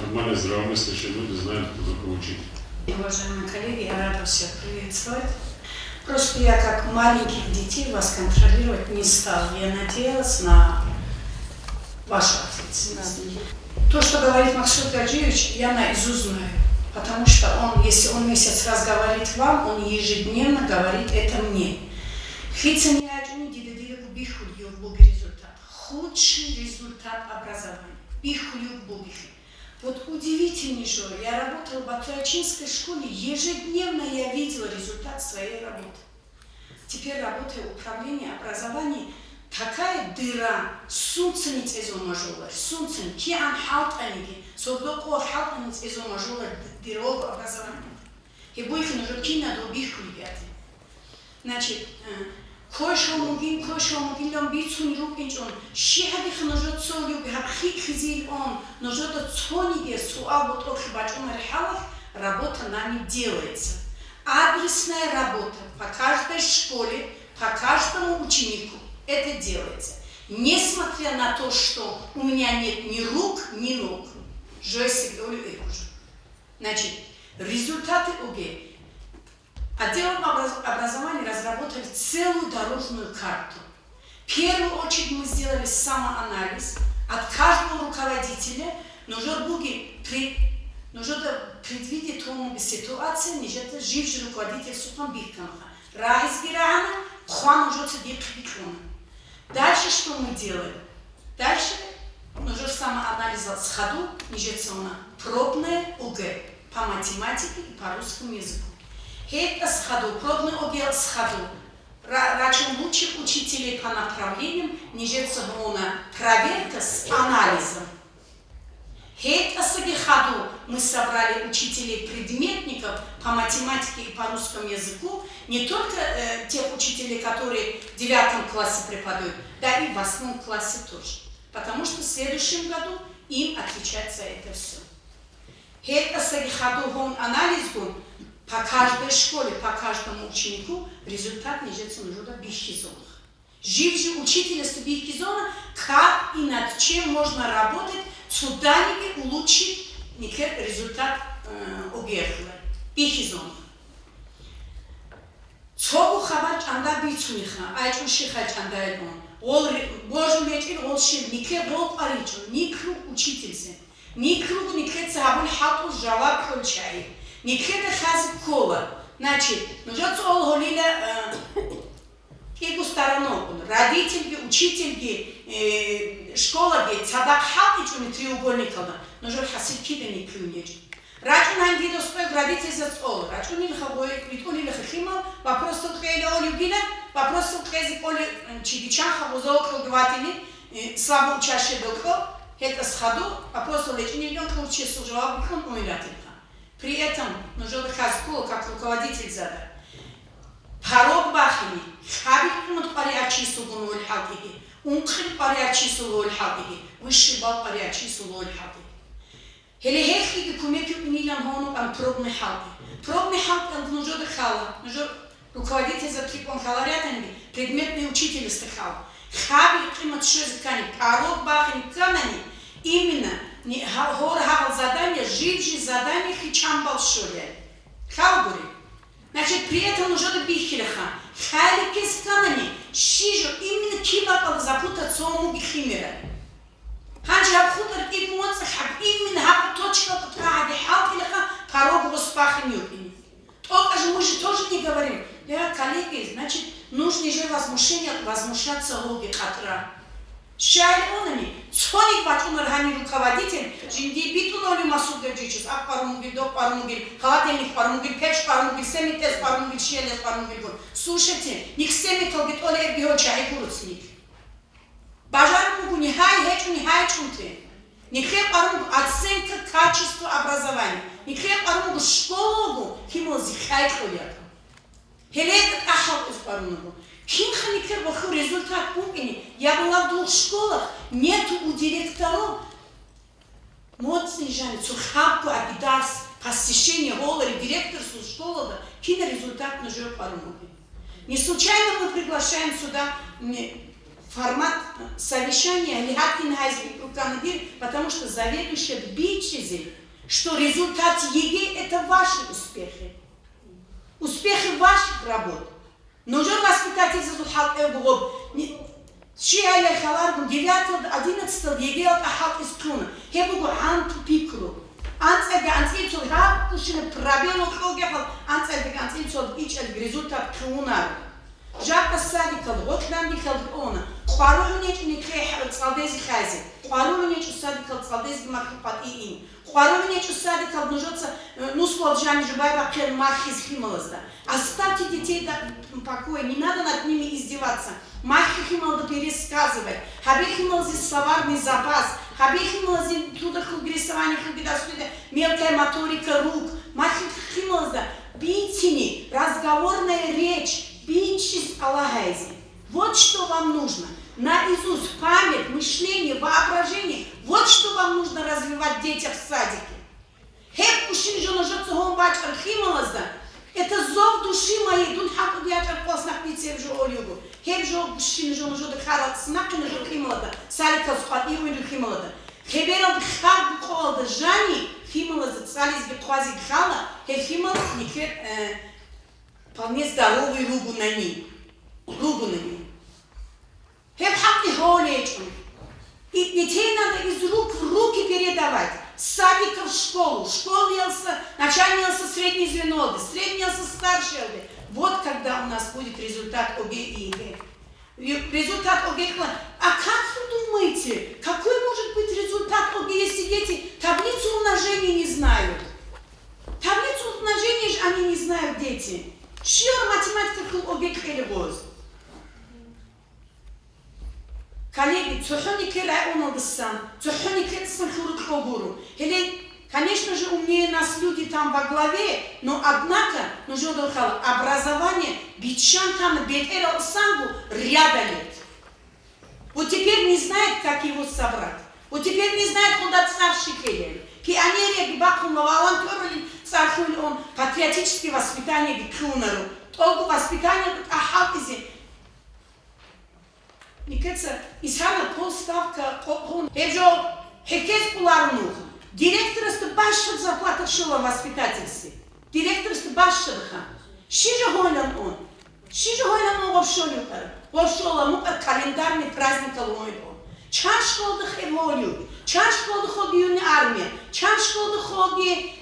нормальные, здравомыслящие люди знают, кто такое учить. Уважаемые коллеги, я рада всех приветствовать. Просто я как маленьких детей вас контролировать не стала. Я надеялась на вашу ответственность. То, что говорит Максут Гаджиевич, я наизусть знаю. Потому что он, если он месяц раз говорит вам, он ежедневно говорит это мне. Худший результат образования. Вот удивительнейшее, я работала в Батлаичинской школе, ежедневно я видела результат своей работы. Теперь работая в управлении образования, такая дыра, сунценец из мажула, сунцен, киан халт аниги, содоко халт аниц из мажула дырого образования. И бойки нужно кино других ребят. Значит, кое-что могим нам бить сунрук инчон, щехадих нужно цолю, бихабхик хизил он, нужно цониге суал вот охибач он рехалах, работа нами делается. Адресная работа по каждой школе, по каждому ученику. Это делается. Несмотря на то, что у меня нет ни рук, ни ног. Значит, результаты ОГЭ. Отделом образования разработали целую дорожную карту. В первую очередь мы сделали самоанализ. От каждого руководителя нужно предвидеть тому ситуацию, что живший руководитель сутом бихтамха. Раизбирана, хуан уже цедит бихтамха. Дальше что мы делаем? Дальше нужно самоанализ с ходу, пробное ОГЭ по математике и по русскому языку. Это с ходу, пробный ОГЭ с ходу. Рачун лучших учителей по направлениям нижется проверка с анализом. Ходу мы собрали учителей-предметников по математике и по русскому языку, не только тех учителей, которые в 9 классе преподают, да и в 8 классе тоже. Потому что в следующем году им отвечать за это все. Ходу анализ по каждой школе, по каждому ученику результат нижется на бихизонах. Живший учителя с бихизона, как и над чем можно работать, суданами улучшить результат объекта. Бихизон. Цогу хабач анда бицуниха, айчун шихач анда эдон. Ол божу вечер ол шир нике бол аричун, никруг учительсе. Никруг нике цабун хату жаваб хольчай. Нике де хази кола. Значит, нужно ол холила Егу сторону, родители, учители, школа, цадак хатич, он треугольник, но же хасики да не клюнешь. Рачун ангидо спой родители за стол, рачун не хавой, витоли лехимал, вопрос тут хейля олюбина, вопрос тут хейзи поле чигичан хавузол кругователи, слабо учащий долго, это сходу, вопрос тут лечение ребенка учил служила быком умирателька. При этом нужно хазкул, как руководитель задан. Парог бахини, хабит парячи сугунул хабиги, ункхин парячи сугунул хабиги, высший бал парячи сугунул хабиги. Хелехи кумеки унилам хону ам пробный хаби. Пробный хаб ам нужно дыхала, нужно руководитель за трипон халарятами, предметный учитель стыхал. Хаби климат шезыкани, парог бахини камани, именно хор хавал задание, живший задание хичам балшуре. Халбури. Значит, при этом нужно бихилаха. Хайли кесканани, шижу именно кибакал запутаться ому бихимера. Ханжи абхутар имоцах, именно хаб точка тради халкилаха, порог воспахи нюрбини. Только же мы же тоже не говорим. Да, коллеги, значит, нужно же возмущаться логик атра. Шайонами, соник патунар хани руководитель, жинди битуноли масудерджичус, ак парумугил, док парумугил, холодильник парумугил, печь парумугил, семитез парумугил, щелес парумугил. Слушайте, ник семитол бит оле эрбихо чай куруцник. Бажармугу не хай хечу, не хай чунты. Никре парумугу оценка качества образования. Никре парумугу школу, химол зихай колята. Хелет ахал из парумугу. Кинханикер баху результат пупини. Я была в 2 школах, нету у директоров. Моцный жанр, цухапку абидарс, посещение голори, директорству школы, да, кино результат на жёр парумуги. Не случайно мы приглашаем сюда формат совещания потому что заведующая бичизи, что результат ЕГЭ это ваши успехи. Успехи ваших работ. Нужно воспитатель за духал эвгоб. Шиая халаргу 9-11 ЕГЭ от ахал из круна. Хебугу анту пикру. Анцега антицул хаб кушина пробело хогехал. Анцега антицул ичел результат крунар. Жака садикал, готлан дихал она. Пару нечь не крехал цалдези хази. Пару нечь садикал цалдези мархипат и им. Пару нечь садикал нужется нускол жани жубайба клен мархиз хималазда. Оставьте детей в покое, не надо над ними издеваться. Мархи химал да пересказывать. Хаби химал здесь словарный запас. Хаби химал здесь туда рисование, мелкая моторика рук. Мархи химал да битини, разговорная речь. Бинчис Аллахайзи. Вот что вам нужно. Наизусть память, мышление, воображение. Вот что вам нужно развивать детям в садике. Хеп кушин жоножот согом бач архималазда. Это зов души моей. Дун хаку диатар классных пиццев жо олюгу. Хеп жо кушин жоножот харат снакин архималада. Саликал спадиру архималада. Хеберал хар буколда жани. Хималазда цалис бетхуази гхала. Хеп хималаз никет вполне здоровый ругу на ней. Ругу на ней. Хеп хапни холечку. И детей надо из рук в руки передавать. С садика в школу. Школился, начальнился средний звено, среднился старший. Вот когда у нас будет результат ОГЭ и ЕГЭ. Результат ОГЭ. А как вы думаете, какой может быть результат ОГЭ, если дети таблицу умножения не знают? Таблицу умножения же они не знают, дети. Шиор математика ОГЭ хелевоз. договору. Или, конечно же, умнее нас люди там во главе, но однако, нужно сказать, образование бичан там бетера сангу ряда лет. Вот теперь не знает, как его собрать. Вот теперь не знает, куда старший келер. Пионерия бакумова, он патриотическое воспитание гикунару. Толку воспитания ахапизи. Мне кажется, Исхана полставка, он хекез пуларнух. Директор стабашших зарплата шила воспитательстве. Директор стабашшиха. Шижа гойлан он. Шижа гойлан он вовшолюкар. Вовшола мукар календарный праздник алойбо. Чан школда хеволю. Чан школда ходи армия. Чан школда ходи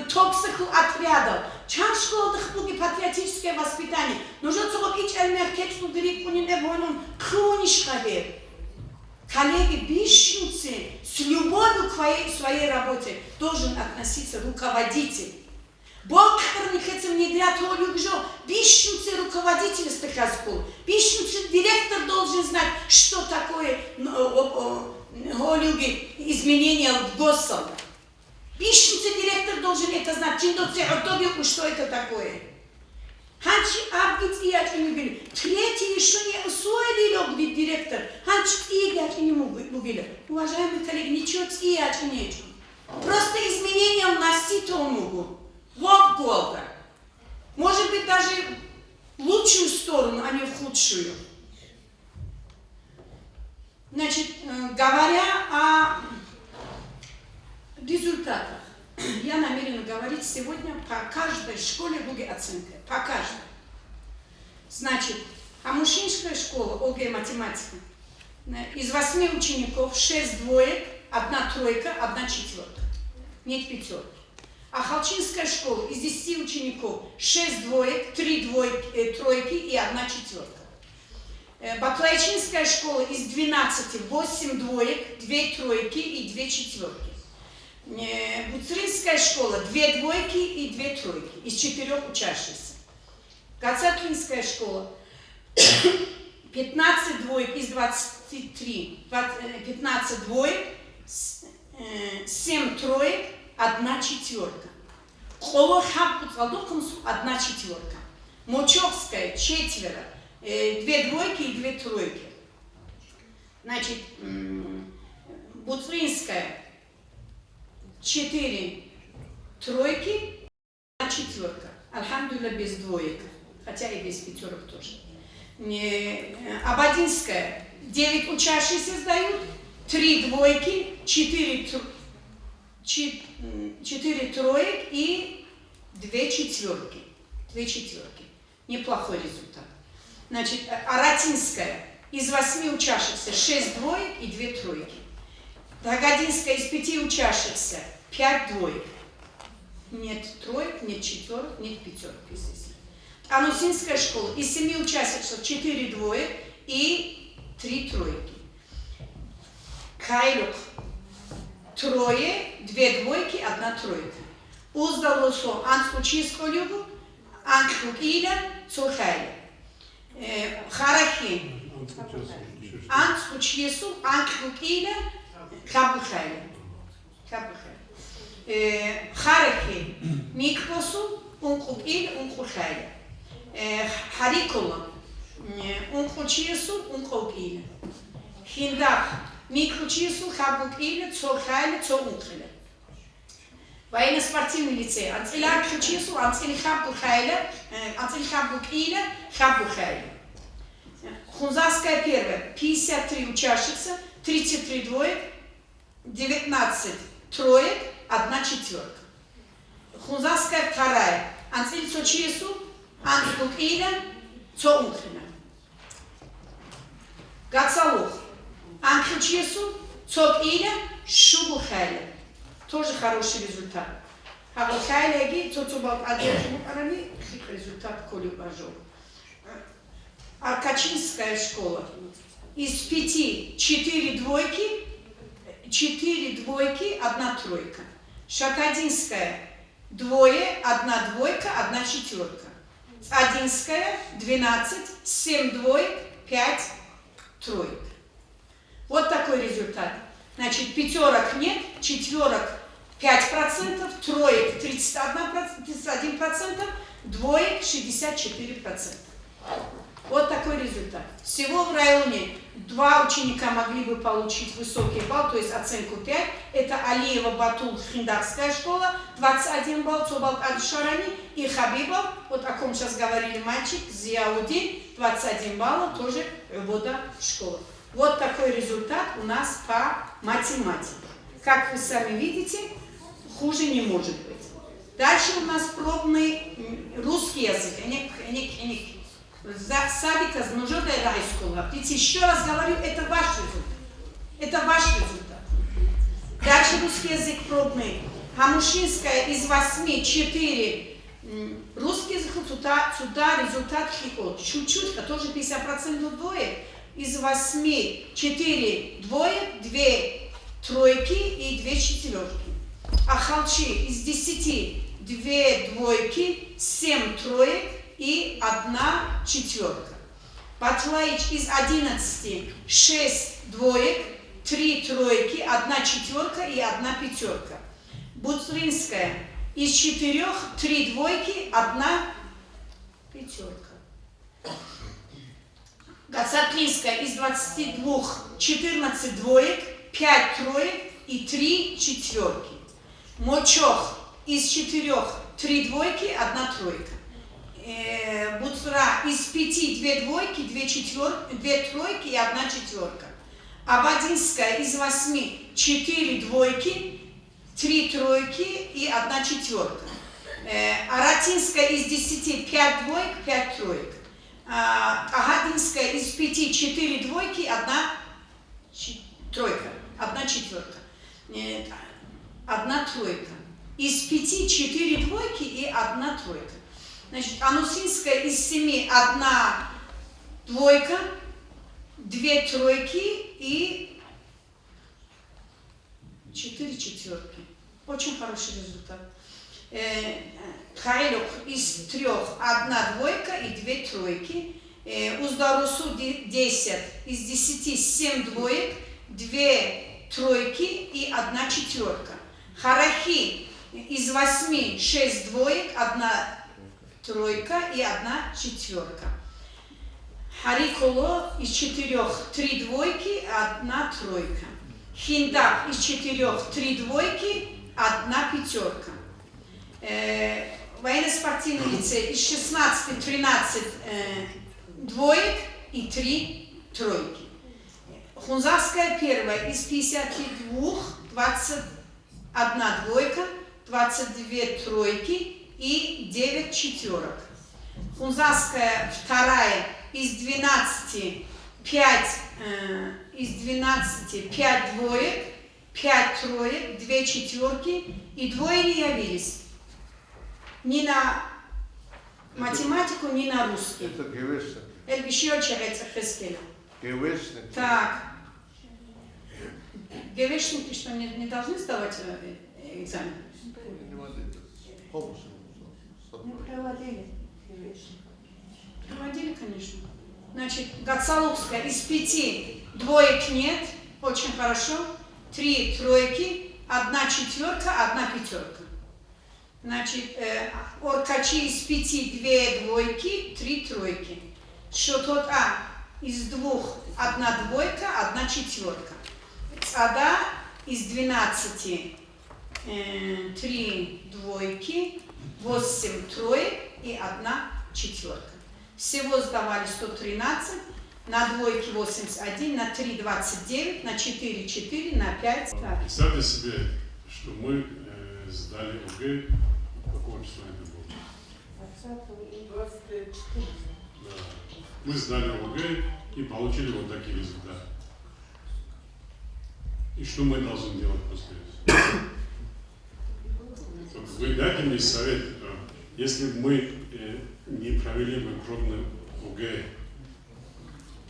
токсих отрядов. Чан школда ходи патриотическое воспитание. Нужно целопить эльмеркетсу дирекунин эвойнун крунишхавер. Коллеги, бишнуцы, с любовью к своей работе должен относиться руководитель. Бог, который не хочет внедрять холюгжо, бишнуцы руководитель стахаскул. Бишнуцы директор должен знать, что такое холюги изменения в госсал. Бишнуцы директор должен это знать, что это такое. Ханчи абгит и ячини третий еще не усвоили логвит директор. Ханчи и ячини мугили. Уважаемые коллеги, ничего и ячини. Просто изменения вносить он могу. Вот голда. Может быть даже в лучшую сторону, а не в худшую. Значит, говоря о результатах. Я намерена говорить сегодня по каждой школе ОГЭ оценка. По каждой. Значит, Амушинская школа ОГЭ математика. Из 8 учеников 6 двоек, 1 тройка, 1 четверка. Нет пятерки. А Халчинская школа из 10 учеников 6 двоек, 3 тройки и 1 четверка. Батлайчинская школа из 12 8 двоек, 2 тройки и 2 четверки. Буцринская школа 2 двойки и 2 тройки из 4 учащихся. Гацатлинская школа 15 двоек из 23, 15 двоек, 7 троек, 1 четверка. Холор Хапут Валдокомсу 1 четверка. Мочевская 4, 2 двойки и 2 тройки. Значит, Буцринская 4 тройки, 1 четверка. Альхамдулилля без двоек, хотя и без пятерок тоже. Абадинская 9 учащихся сдают, 3 двойки, 4 троек и 2 четверки. 2 четверки. Неплохой результат. Значит, Аратинская из 8 учащихся 6 двоек и 2 тройки. Драгодинская из 5 учащихся 5 двоек. Нет троек, нет четверок, нет пятерок, естественно. Анусинская школа из 7 учащихся 4 двоек и 3 тройки. Кайлук трое, 2 двойки, 1 тройка. Уздалосо Анскучисколюгу, Анскукиля, Цухайля. Харахи Анскучесу, Анскукиля, Кабухайля. Харахи Миквосу, Ункукиля, Ункухайля. Харикула Ункучесу, Ункукиля. Хиндах Микручису, Хабукиля, Цохайля, Цоункиля. Военно-спортивный лицей. Анцеля Кручису, Анцель Хабукиля, Хабухайля. Хунзарская первая. 53 учащихся, 33 двоек, 19 троек, 1 четверка. Хунзарская вторая. Анцель Цочису, Анцель Цоункиля. Гацалух. Анкручесу, Цокиля, Шубухайля. Тоже хороший результат. Хабухайля ги, Цоцубал Адержу, Арами, результат Колю Бажов. Аркачинская школа. Из 5 4 двойки, 1 тройка. Шакадинская 2, 1 двойка, 1 четверка. Цадинская 12, 7 двоек, 5 троек. Вот такой результат. Значит, пятерок нет, четверок 5%, троек 31%, двоек 64%. Вот такой результат. Всего в районе 2 ученика могли бы получить высокий балл, то есть оценку 5. Это Алиева Батул Хиндарская школа, 21 балл, Цобалт Аль-Шарани и Хабибов, вот о ком сейчас говорили мальчик, Зияудин, 21 балла, тоже вода школа. Вот такой результат у нас по математике. Как вы сами видите, хуже не может быть. Дальше у нас пробный русский язык. Садика Знужода Райского. Видите, еще раз говорю, это ваш результат. Это ваш результат. Дальше русский язык пробный. Хамушинская из 8, 4. Русский язык сюда результат хихот. Чуть-чуть, а тоже 50% двоек. Из 8, 4 двоек, 2 тройки и 2 четверки. А Халчи из 10 2 двойки, 7 троек и 1 четверка. Батлаич из 11 6 двоек, 3 тройки, 1 четверка и 1 пятерка. Буцринская из 4 3 двойки, 1 пятерка. Гацатлинская из 22 14 двоек, 5 троек и 3 четверки. Мочох из 4 3 двойки, 1 тройка. Буцра из 5 2 двойки, 2 тройки и 1 четверка. Абадинская из 8 4 двойки, 3 тройки и 1 четверка. Аратинская из 10 5 двоек, 5 троек. Агадинская из 5 4 двойки, 1 тройка, 1 четверка. 1 тройка. Из 5 4 двойки и 1 тройка. Значит, Анусинская из 7 1 двойка, 2 тройки и 4 четверки. Очень хороший результат. Хайлук из 3 1 двойка и 2 тройки. Уздарусу 10 из 10 7 двоек, 2 тройки и 1 четверка. Харахи из 8 6 двоек, 1 тройка и 1 четверка. Хариколо из 4 3 двойки, 1 тройка. Хиндак из 4 3 двойки, 1 пятерка. Военно-спортивный лицей из 16 13 двоек и 3 тройки. Хунзарская первая из 52 21 двойка, 22 тройки и 9 четверок. Хунзарская вторая из 12 5 двоек, 5 троек, 2 четверки и двое не явились. Ни на математику, ни на русский. Это гевешник. Гевешник. Так. Гевешники что, не должны сдавать экзамен? Проводили. Проводили, конечно. Значит, Гацалукская из 5 двоек нет, очень хорошо. 3 тройки, 1 четверка, 1 пятерка. Значит, Оркачи из 5 2 двойки, 3 тройки. Шотот из 2 1 двойка, 1 четверка. Цада из 12 3 двойки, 8 троек и 1 четверка. Всего сдавали 113, на двойки 81, на 3 29, на 4 4, на 5. Так. Представьте себе, что мы сдали ОГЭ, какого числа это было? 24. Да. Мы сдали ОГЭ и получили вот такие результаты. И что мы должны делать после этого? Вы дайте мне совет, если бы мы не провели бы пробный ОГЭ,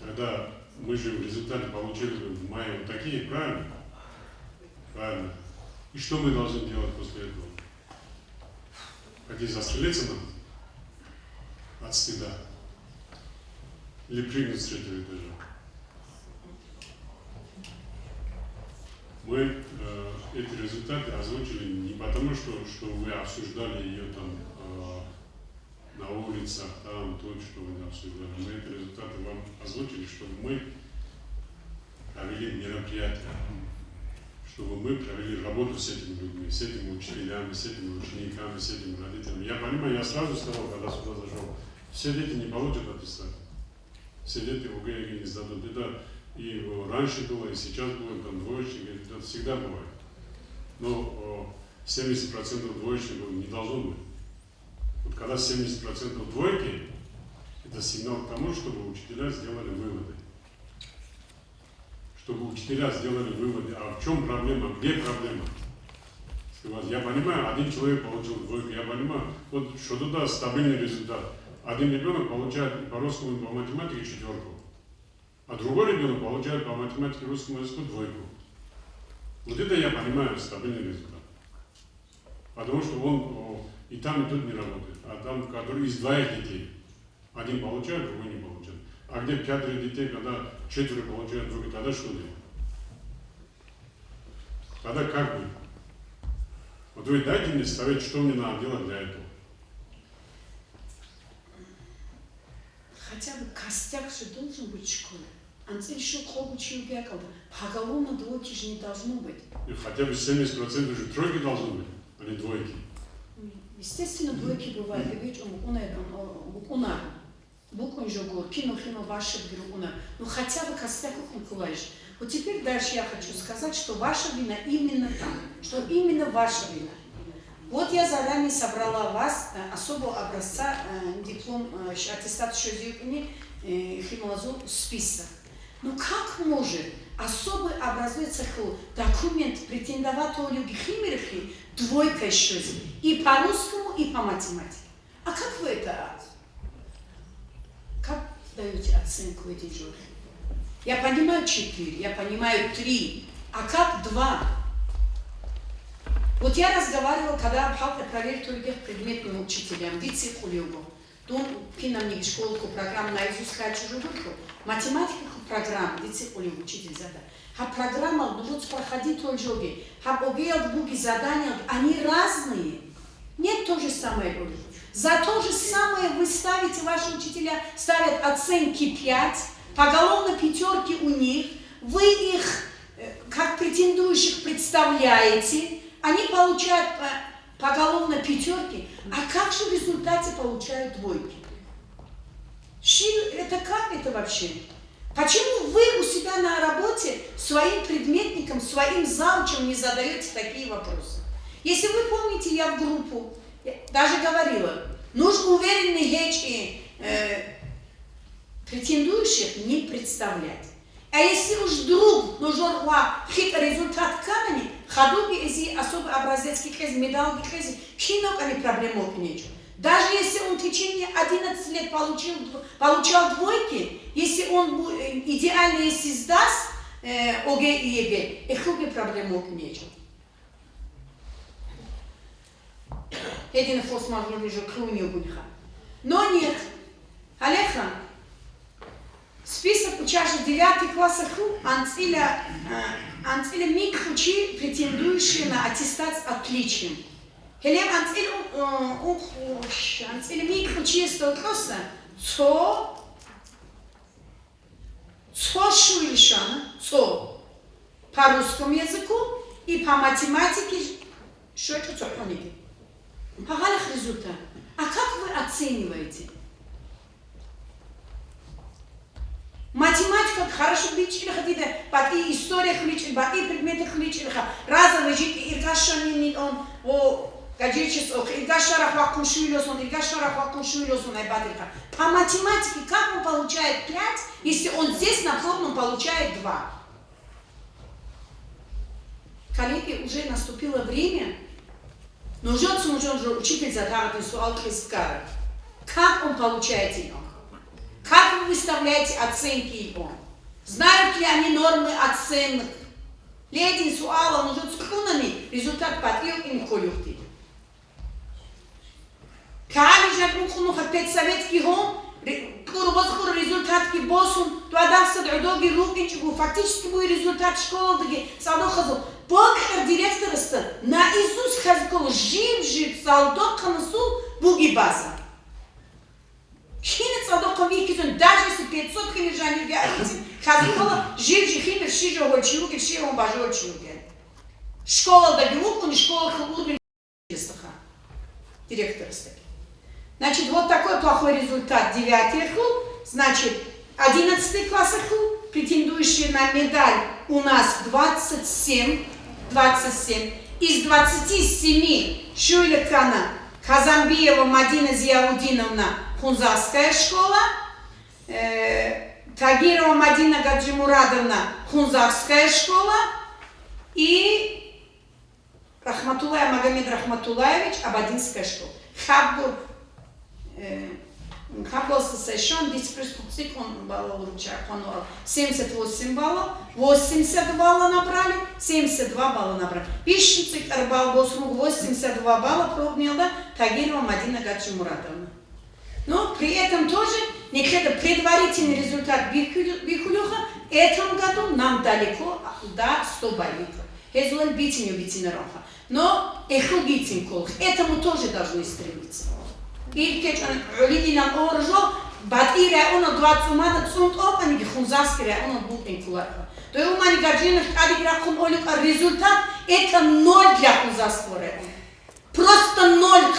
тогда мы же в результате получили бы в мае вот такие, правильно? Правильно. И что мы должны делать после этого? Хотите застрелиться нам от стыда? Или прыгнуть с 3-го этажа? Мы эти результаты озвучили не потому, что вы обсуждали ее там на улицах, там, тут, что вы не обсуждали. Мы эти результаты вам озвучили, чтобы мы провели мероприятие, чтобы мы провели работу с этими людьми, с этими учителями, с этими учениками, с этими родителями. Я понимаю, я сразу сказал, когда сюда зашел, все дети не получат аттестат. Все дети в ОГЭ не сдадут. Это и раньше было, и сейчас было, там двоечники, это всегда бывает. Но 70% двоечников не должно быть. Вот когда 70% двойки, это сигнал к тому, чтобы учителя сделали выводы. Чтобы учителя сделали выводы, а в чем проблема, где проблема. Я понимаю, один человек получил двойку, я понимаю, вот что туда стабильный результат. Один ребенок получает по русскому и по математике 4, а другой ребенок получает по математике и русскому языку 2. Вот это я понимаю, стабильный результат. Потому что он и там, и тут не работает. А там, который из 2 детей, один получает, другой не получает. А где 5 детей, когда 4 получают 2, тогда что делать? Тогда как быть? Вот вы дайте мне совет, что мне надо делать для этого. Хотя бы костяк же должен быть в школе. Анцель еще хобу чемпионата. Поголовно двойки же не должно быть. И хотя бы 70% же 3 должны быть, а не 2. Естественно, двойки бывают. Ведь он буквально же говорю, кино ваша говорю, ну хотя бы костяк укладываешь. Вот теперь дальше я хочу сказать, что ваша вина именно там, что именно ваша вина. Вот я заранее собрала вас особого образца диплом, аттестат шозюкни, хималазу список. Ну как может особый образуется документ претендовать о любви химерхи 2 шози и по русскому, и по математике? А как вы это? Как даете оценку этим журналам? Я понимаю 4, я понимаю 3, а как 2? Вот я разговаривала, когда проверил других предметным учителям, вице-хулиогу. Он кинул мне школку программу наизусть хочу журналку. Математику программу, вице-хулиогу учитель задал. А программа, ну вот проходить тот жоги. А объел буги задания, они разные. Нет то же самое. За то же самое вы ставите, ваши учителя ставят оценки 5, поголовно 5 у них, вы их как претендующих представляете, они получают поголовно 5, а как же в результате получают 2? Это как это вообще? Почему вы у себя на работе своим предметникам, своим заучам не задаете такие вопросы? Если вы помните, я в группу даже говорила, нужно уверенный речи претендующих не представлять. А если уж вдруг нужен результат камени, ходуги эти особый образец кикрези, медалки кикрези, кинок они проблему нечего. Даже если он в течение 11 лет получал 2, если он идеально если сдаст ОГЭ и ЕГЭ, их проблему нечего. Един форс-мажор между крунью бунха. Но нет. Алеха, список учащих 9 класса анцеля микручи, претендующие на аттестат с отличием. Хелем анцеля микручи столкнулся, цо шуилишана, по русскому языку и по математике, что это цоконики. Поганых результат. А как вы оцениваете? Математика хорошо лечила, хотите, бати история лечила, бати предметы лечила, разовый жить и иргашанин он, гаджичес, иргашарах вакун шуилосон, иргашарах вакун шуилосон, айбадырка. По математике как он получает 5, если он здесь на пробном получает 2? Коллеги, уже наступило время. Нужен учитель задавать суал хискара. Как он получает его? Как вы выставляете оценки его? Знают ли они нормы оценок? Ледин суала нужен скунами, результат подъел и не колюхти. Кали же опять советский гон, результат ки босун, туадавсад удоги рупничку, фактически мой результат школы, салдохазу. Покер директорства на Иисус хазкол жив салдоханасу буги база. Хинец салдохан викизун, даже если 500 хинержани вярите, хазкола жив хинер шижо хольчуги, шижо бажочуги. Школа дагилук, не школа халудин директорства. Значит, вот такой плохой результат 9 клуб, значит, 11 класс клуб, претендующие на медаль у нас 27. Из 27 Шуйликана, Казамбиева Мадина Зияудиновна, Хунзарская школа, Тагирова Мадина Гаджимурадовна, Хунзарская школа и Рахматуллаев Магомед Рахматуллаевич, Абадинская школа. Хаббл Сесейшон, диспрестуцик, он баллов ручак, он 78 баллов, 80 баллов набрали, 72 балла набрали. Пишите, Арбал Босруг, 82 балла пробнил, да, Тагирова Мадина Гаджимурадовна. Но при этом тоже, некогда предварительный результат Бихулюха, в этом году нам далеко до 100 больников. Хезуэль битиню битинероха. Но эху битин колх, этому тоже должны стремиться. Илкеч Лидинан Оржо, Батире он 20 мана цунт опани Хунзарский он был инкуларха. То есть у меня гаджинов адигракун олик результат это 0 для Хунзарского района. Просто 0.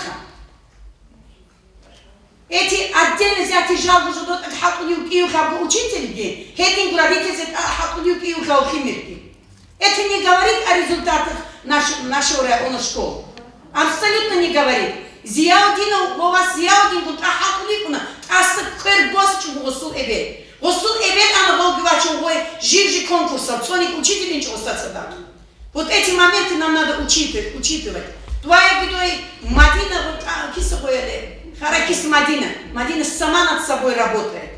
Эти отдельно взятые жалобы что дот хакулю киюха учитель, хедин родители хакулю киюха химики. Это не говорит о результатах нашего района школы. Абсолютно не говорит. Зияудина, у вас Зияудин будет ахакуликуна, асакер босичу госул эбед. Госул эбед она волгивачу гой живжи конкурса, цоник учитель ничего остаться дать. Вот эти моменты нам надо учитывать. Твоя бедой Мадина, вот киса бояли, харакис Мадина сама над собой работает.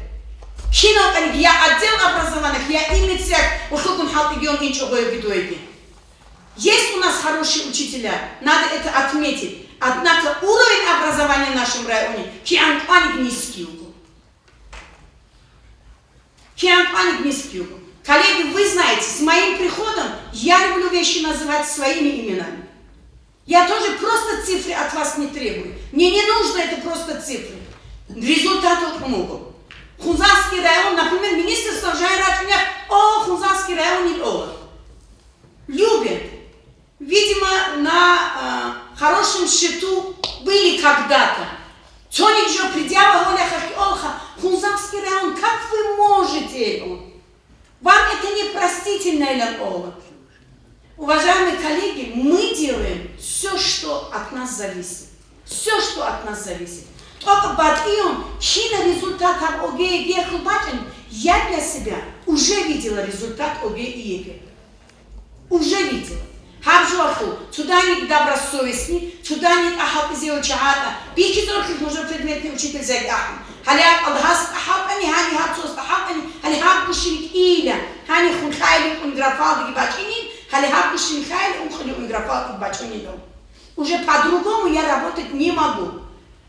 Хиноканик, я отдел образованных, я имею ухукун халтигион ничего бедой. Есть у нас хорошие учителя, надо это отметить. Однако уровень образования в нашем районе кианканик низкий. Кианканик низкий. Коллеги, вы знаете, с моим приходом я люблю вещи называть своими именами. Я тоже просто цифры от вас не требую. Мне не нужно это просто цифры. Результаты помогут. Хунзарский район, например, министр снабжения меня, Хунзарский район не любит. Видимо, на хорошем счету были когда-то. Тоник же предъява Оля Олха, Хунзарский район, как вы можете? Вам это непростительно, Эля Ола. Уважаемые коллеги, мы делаем все, что от нас зависит. Все, что от нас зависит. Только Батион, хина результат ОГЭ и ЕГЭ, я для себя уже видела результат ОГЭ и ЕГЭ. Уже видела. Хабжуаху, цуданик добросовестный, цуданик ахапизио чаата, бихизорких нужно предметный учитель зайгахан. Халяк алхас ахапани, хани хабсос ахапани, хали хабкушник иля, хани хунхайли унграфал гибачинин, хали хабкушник хайли унграфал гибачинин. Уже по-другому я работать не могу.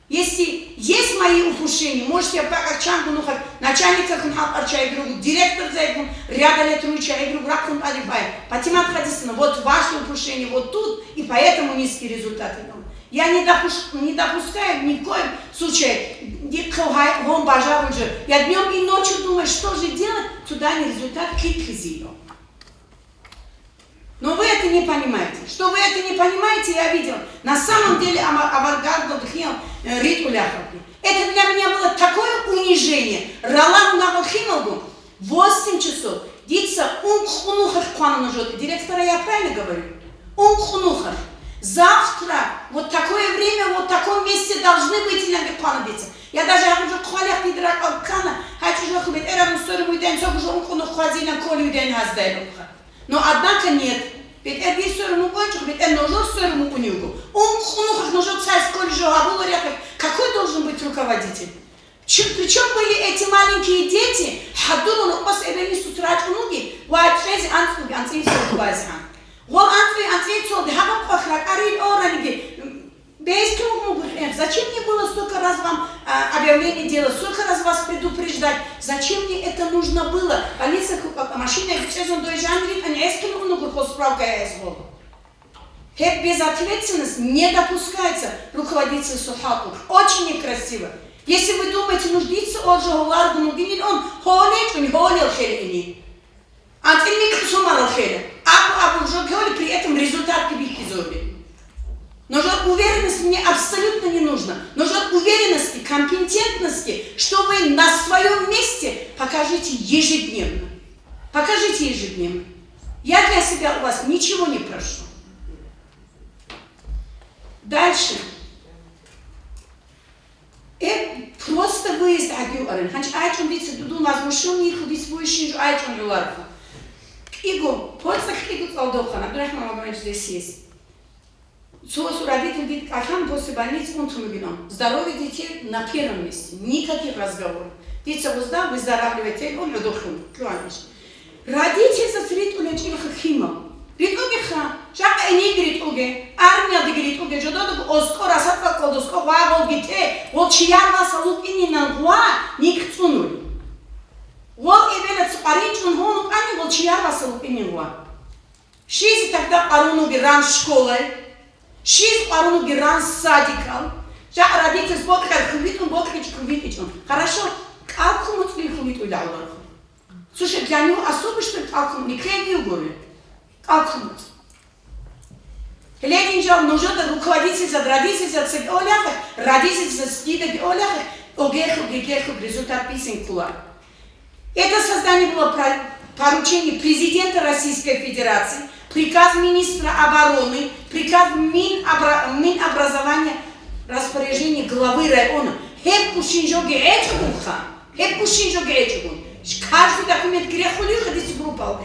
Если есть мои упущения, можете как чангу нухать, начальника хунхапарча директор зайгун, ряда лет руича игру, ракун адибай. Патимат хадисна, вот ваши упущения вот тут, и поэтому низкие результаты. Я не допускаю ни в коем случае, я днем и ночью думаю, что же делать, туда не результат кипхизио. Но вы это не понимаете. Что вы это не понимаете, я видел. На самом деле авангард дхил риту ляхапи. Это для меня было такое унижение. Ралам навахинову 8 часов. Дица унхунухар квану нажет. Директора я правильно говорю? Унхунухар. Завтра, вот такое время, вот в таком месте должны быть иногда понадобиться. Я даже говорю, хвалях не драк алкана, хочу же хубить, эра мусору день, все уже унхунух хвазина колю день хаздайлуха. Но однако нет. Ведь это есть сорому кончик, ведь это нужно сорому кунюгу. Он нужно царь сколь же какой должен быть руководитель? Причем были эти маленькие дети, хадуну нукос эбени сутрач унуги, вайтрези антуги, антуги сотвазихан. Гол антуги соды, хабак пахрак, арин оранги. Зачем мне было столько раз вам объявление делать, сколько раз вас предупреждать, зачем мне это нужно было? Полиция, машина, безответственность не допускается руководитель Сухаков. Очень некрасиво. Если вы думаете, нуждиться от Жаулар, он холил хелени. При этом результат кибикизоби. Нужна уверенность мне абсолютно не нужна. Нужна уверенность и компетентности, что вы на своем месте покажите ежедневно. Покажите ежедневно. Я для себя у вас ничего не прошу. Дальше. Просто выезд агюарен. Ханч айчон дицы дуду возмущенный худис выищин айчон юларфа. Иго, просто книгу Цалдохан, Абдурахман Магомедович здесь есть. Родитель говорит, Ахам после больницы он тунугином. Здоровье детей на первом месте. Никаких разговоров. Дети выздоравливает, он людохун. Родитель зацелит улечил хахима. Говорит, ха, шака не говорит, армия говорит, жододок, оскор, асатка, колдоско, вагол, гите, вот чья вас лук и не нагуа, никцунули. Вот и велят спарить, он гонук, а не вот чья вас лук и не нагуа. Шизи тогда аруну гиран школой, шиз аруну гиран садикал, шака родитель сботкает хвит, он боткает хвит, хорошо, алкум уцли хвит уляулар. Слушай, для него особо, что алкум не крем угоры. Алкумут. Лединжал нужен руководитель за родитель за цепь оляхах, родитель за скидок оляхах, огеху, результат писем кула. Это создание было поручение президента Российской Федерации, приказ министра обороны, приказ Минобразования, распоряжение главы района. Каждый документ грехулю ходить в группу.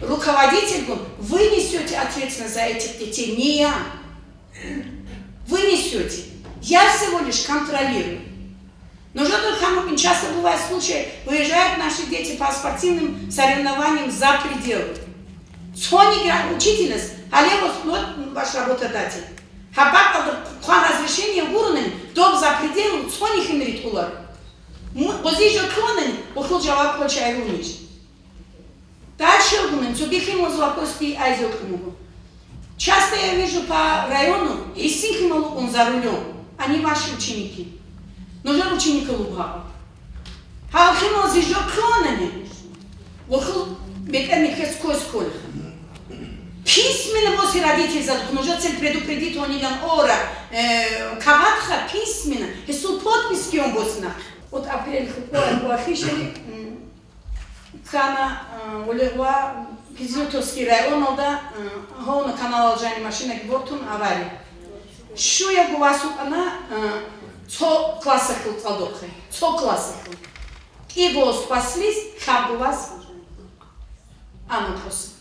Руководитель, вы несете ответственность за этих детей, не я. Вы несете. Я всего лишь контролирую. Но часто бывает случаи, выезжают наши дети по спортивным соревнованиям за пределы. Учительность, вот ваш работодатель. Разрешение уровня, дом за пределы, соник имеет улар. Вот здесь же клонен, уход жавак получай руниш. Дальше аргумент, субихим возвопости айзелкмугу. Часто я вижу по району, и синхималу он за рулем, они ваши ученики. Но же ученика лугава. Халхимал здесь же клонен, уход беками хеской сколько. Письменно после родителей задух, но же цель предупредит, он не ора, каватха письменно, и су подписки он босна. От апрель хуахишели кана улегла Кизилтовский район, на канал Алжани машина Гвортун авария. Что я говорю, она цо классах луталдохай, цо классах. И его спаслись, как у вас, анукос.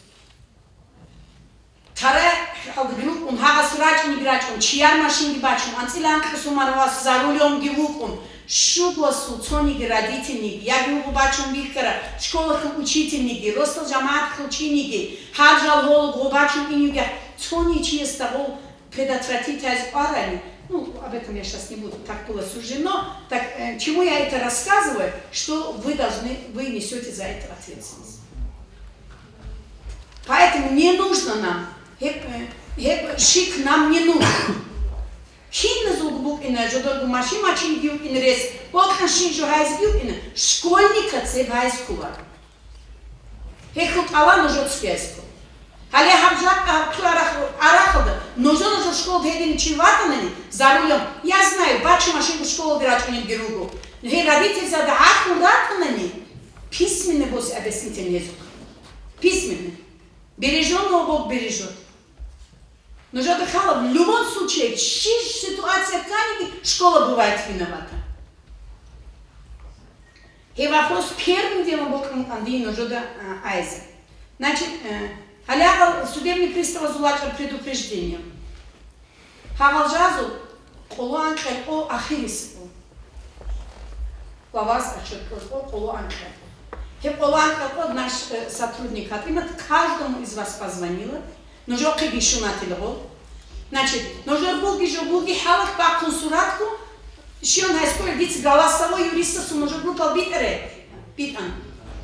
Таре халдгруп, он хагасрач не грач, он чьяр машин гибачун, антилан касумарвас за рулем гивукун. Шугласу, цоники, родительники, я говорю, бачун бихкара, школах учительники, ростал джамат ученики, хаджал голову, бачун инюга, цоничи из того предотвратить арани. Ну, об этом я сейчас не буду, так было суждено. Так, чему я это рассказываю, что вы несете за это ответственность. Поэтому не нужно нам, шик нам не нужен. Хинна зугбук ина жодоргу машин бьют ин рез, вот нашин жо хайз бьют ина, школьника цеб хайз кулар. Хехут ала ножот спяску. Але хабжак арахлда, ножот школ хедин чиватанани за рулем. Я знаю, бачу машинку школу дирачканит геругу. Родитель зада ахуратанани, письменно босс объяснительный язык. Письменно. Береженного Бог бережет. Но же в любом случае, ситуация каники, школа бывает виновата. И вопрос первым делом Бог Андрей Ножода Айза. Значит, халява судебный пристав зулачил предупреждение. Хавалжазу Олуанкель о Ахирису. Лавас Олуанкель. Олуанкель наш сотрудник Атримат каждому из вас позвонила. Но же кибишу на телефон. Значит, нужно булги халах по консулатку, еще на школе ведь голосовой юрист нужно был питан.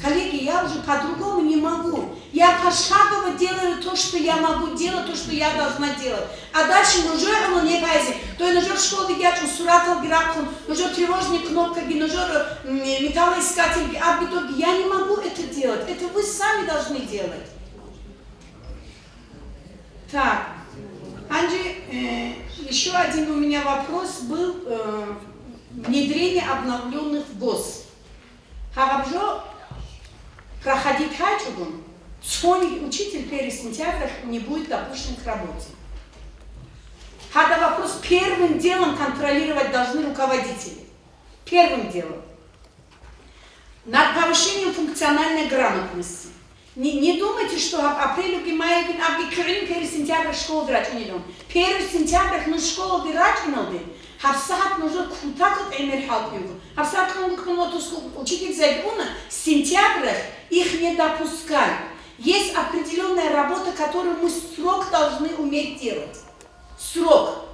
Коллеги, я уже по-другому не могу. Я пошагово делаю то, что я могу делать, то, что я должна делать. А дальше нужно оно не гайзи. То есть нужно в школе делать, суратал грабком, нужно тревожные кнопки, нужно металлоискатель, абгитоги. Я не могу это делать. Это вы сами должны делать. Так. Анджи, еще один у меня вопрос был. Внедрение обновленных в ГОС. Харабжо проходить хачугун, учитель 1 сентября не будет допущен к работе. Хада вопрос первым делом контролировать должны руководители. Первым делом. Над повышением функциональной грамотности. Не думайте, что в апреле, мае, 1 сентября школу драть не дом. 1 сентября мы школу драть не дом. Хабсахат нужно кутакот эмер халпиугу. Хабсахат учитель Зайгуна с сентября их не допускают. Есть определенная работа, которую мы срок должны уметь делать. Срок.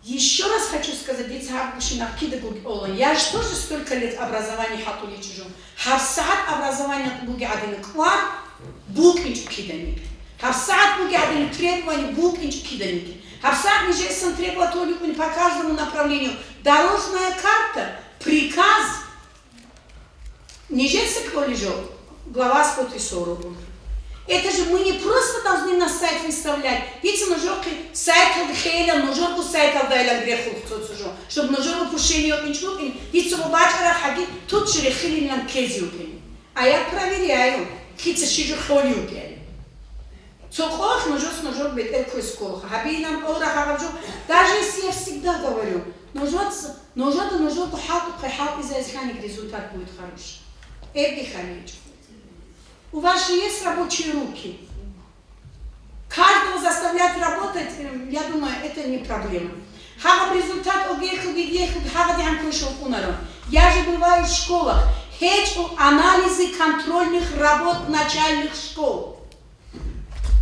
Еще раз хочу сказать, я же тоже столько лет образования хатули чужом. Хабсахат образования буги один квар, букнич киданик. Хабсахат буги один требования, букнич киданик. Хабсахат нижайсан требования по каждому направлению. Дорожная карта, приказ. Нижайсан коллежок. Глава 140. Это же мы не просто должны на сайт выставлять. Видите, нужно сайт Хейля, нужно сайт Алдайля греху, чтобы нужно пушение от ничего. Видите, мы бачара тут же решили нам кезюки. А я проверяю, какие шижу холюки. Цохох нужно быть элькой сколха. Хабинам ора хабжу. Даже если я всегда говорю, нужно похалку из изханик результат будет хороший. Это хамичу. У вас же есть рабочие руки. Каждого заставлять работать, я думаю, это не проблема. Результат я же бываю в школах. Хочу анализы контрольных работ начальных школ.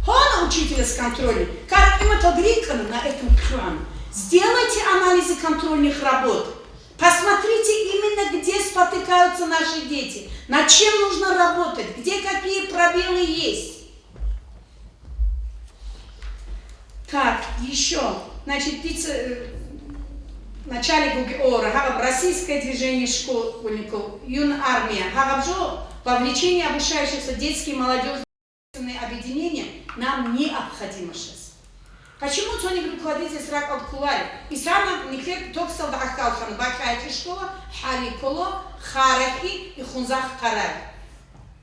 Он учитель с контролем. Как им это грикано на этом экране. Сделайте анализы контрольных работ. Посмотрите именно, где спотыкаются наши дети, над чем нужно работать, где какие пробелы есть. Так, еще. Значит, начальник ГУГИОРа, российское движение школьников, юнармия, вовлечение обучающихся детские и молодежные объединения нам необходимо сейчас. Почему цоник руководитель срак от кулари? И сам никто только стал дахкалхан, бакайти школа, хариколо, харахи и хунзах тарай.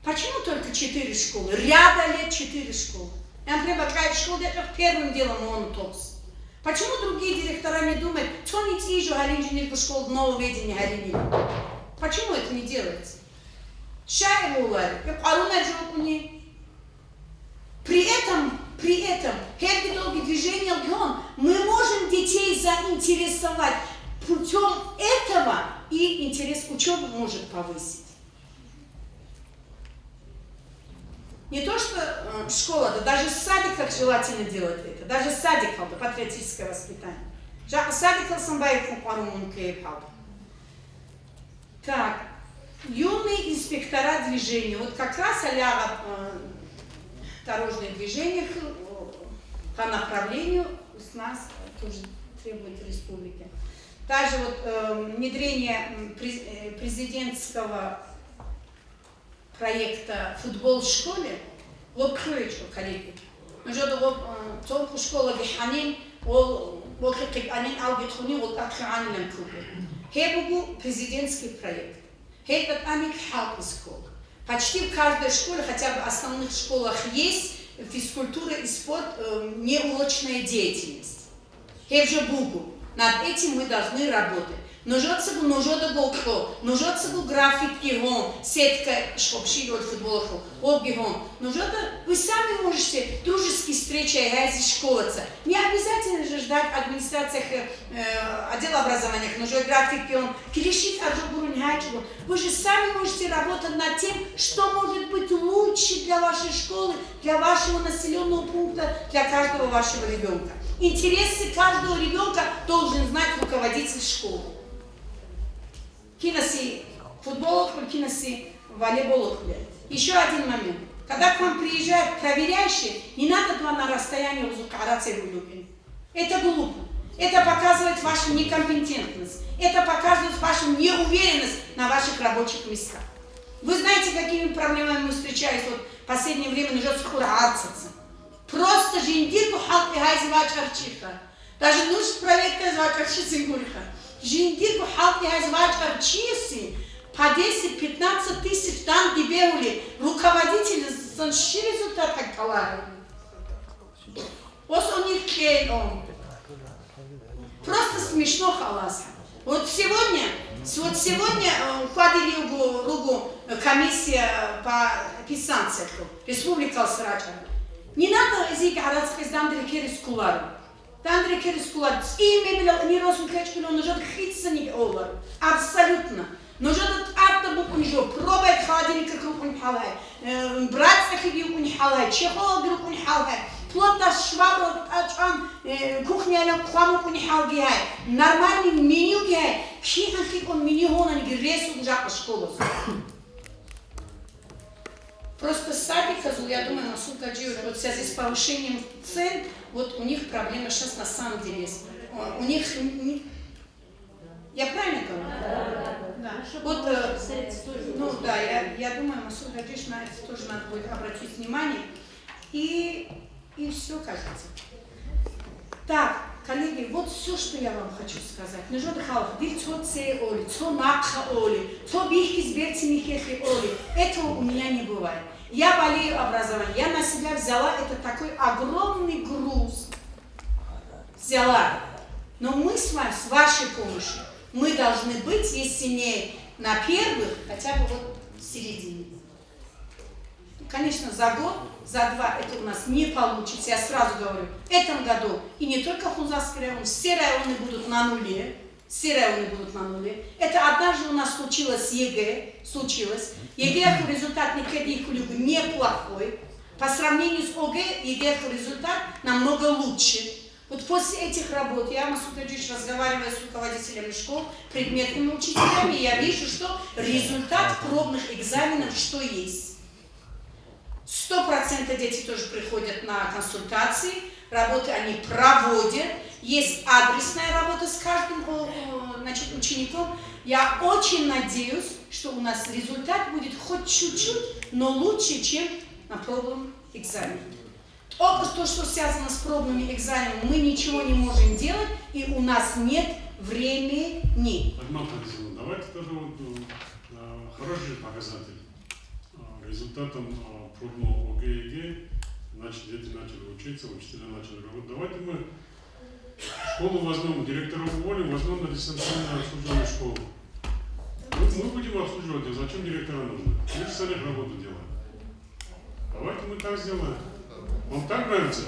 Почему только 4 школы? Ряда лет 4 школы. Я, например, бакайти школу, это первым делом он токс. Почему другие директора не думают, что не тижу инженерку школу нового ведения гарини? Почему это не делается? Шай улари, При этом движение мы можем детей заинтересовать путем этого, и интерес учебы может повысить. Не то, что школа, да даже садик как желательно делать это, даже садик, да, патриотическое воспитание. Садик так, юные инспектора движения, вот как раз аляга дорожных движениях по направлению с нас тоже требует республики. Также вот внедрение президентского проекта «Футбол в школе», вот кроечку, коллеги. Мы же только школа Геханин, вот Геханин Алгетхуни, вот Акханин Кубе. Это президентский проект. Это они халпискол. Почти в каждой школе, хотя бы в основных школах, есть физкультура и спорт, неурочная деятельность. Это же бугу. Над этим мы должны работать. Нужно график гигон, сетка, шкопши, футбол, гигон. Вы сами можете дружеские встречи школаться. Не обязательно же ждать администрациях отдела образования, нужно график гигон, клишит Вы же сами можете работать над тем, что может быть лучше для вашей школы, для вашего населенного пункта, для каждого вашего ребенка. Интересы каждого ребенка должен знать руководитель школы. Киноси футбол, киноси волейбол. Еще один момент. Когда к вам приезжают проверяющие, не надо туда на расстоянии это глупо. Это показывает вашу некомпетентность. Это показывает вашу неуверенность на ваших рабочих местах. Вы знаете, какими проблемами мы встречаемся вот в последнее время, нужно скоро арцаться. Просто жиндирку халки хайзи вачарчиха. Даже нужно проверка из вачарчицы гурха. Жиндирку халки хайзи вачарчиси по 10-15 тысяч там дебеули. Руководители занши результат как товары. Вот у них кейн. Просто смешно халаса. Вот сегодня входили в руку комиссия по писанцам Республика Срача. Не надо язык арабский с Дандрикерис Кулару. Дандрикерис Кулару. Имя было не разумеется, но нужно хититься не олар. Абсолютно. Нужно артобук унижо. Пробовать холодильник как руку не халай. Брать сахиби руку не халай. Чехол руку не халай. Плотно швабру ачан кухня на кухаму не халгай. Нормальный меню гай. Хиханки он меню он не гресу уже по школу. Просто садик, я думаю, насколько вот в связи с повышением цен, вот у них проблема сейчас на самом деле есть. У них, я правильно говорю? Да. Вот, ну да, я думаю, насколько на это тоже надо будет обратить внимание. И все, кажется. Так, коллеги, вот все, что я вам хочу сказать. Нужно дыхалов, этого у меня не бывает. Я болею образованием, я на себя взяла, это такой огромный груз. Взяла. Но мы с вами, с вашей помощью, мы должны быть, если не на первых, хотя бы вот в середине. Конечно, за год, за два это у нас не получится, я сразу говорю. В этом году, и не только Хунзарский район, все районы будут на нуле. Все районы будут на нуле. Это однажды у нас случилось ЕГЭ. ЕГЭ результат неплохой. По сравнению с ОГЭ, ЕГЭ результат намного лучше. Вот после этих работ, я разговариваю с руководителями школ, предметными учителями, я вижу, что результат пробных экзаменов что есть. 100% дети тоже приходят на консультации, работы они проводят, есть адресная работа с каждым учеником. Я очень надеюсь, что у нас результат будет хоть чуть-чуть, но лучше, чем на пробном экзамене. То, что связано с пробными экзаменами, мы ничего не можем делать, и у нас нет времени. Давайте тоже хороший показатель. Результатом пробного ОГЭ и ЕГЭ, значит, дети начали учиться, учителя начали работать. Давайте мы школу возьмем, директоров уволим, возьмем на дистанционное обслуживание школы. Мы будем обслуживать, зачем директора нужны? Мы сами работу делаем. Давайте мы так сделаем. Вам так нравится?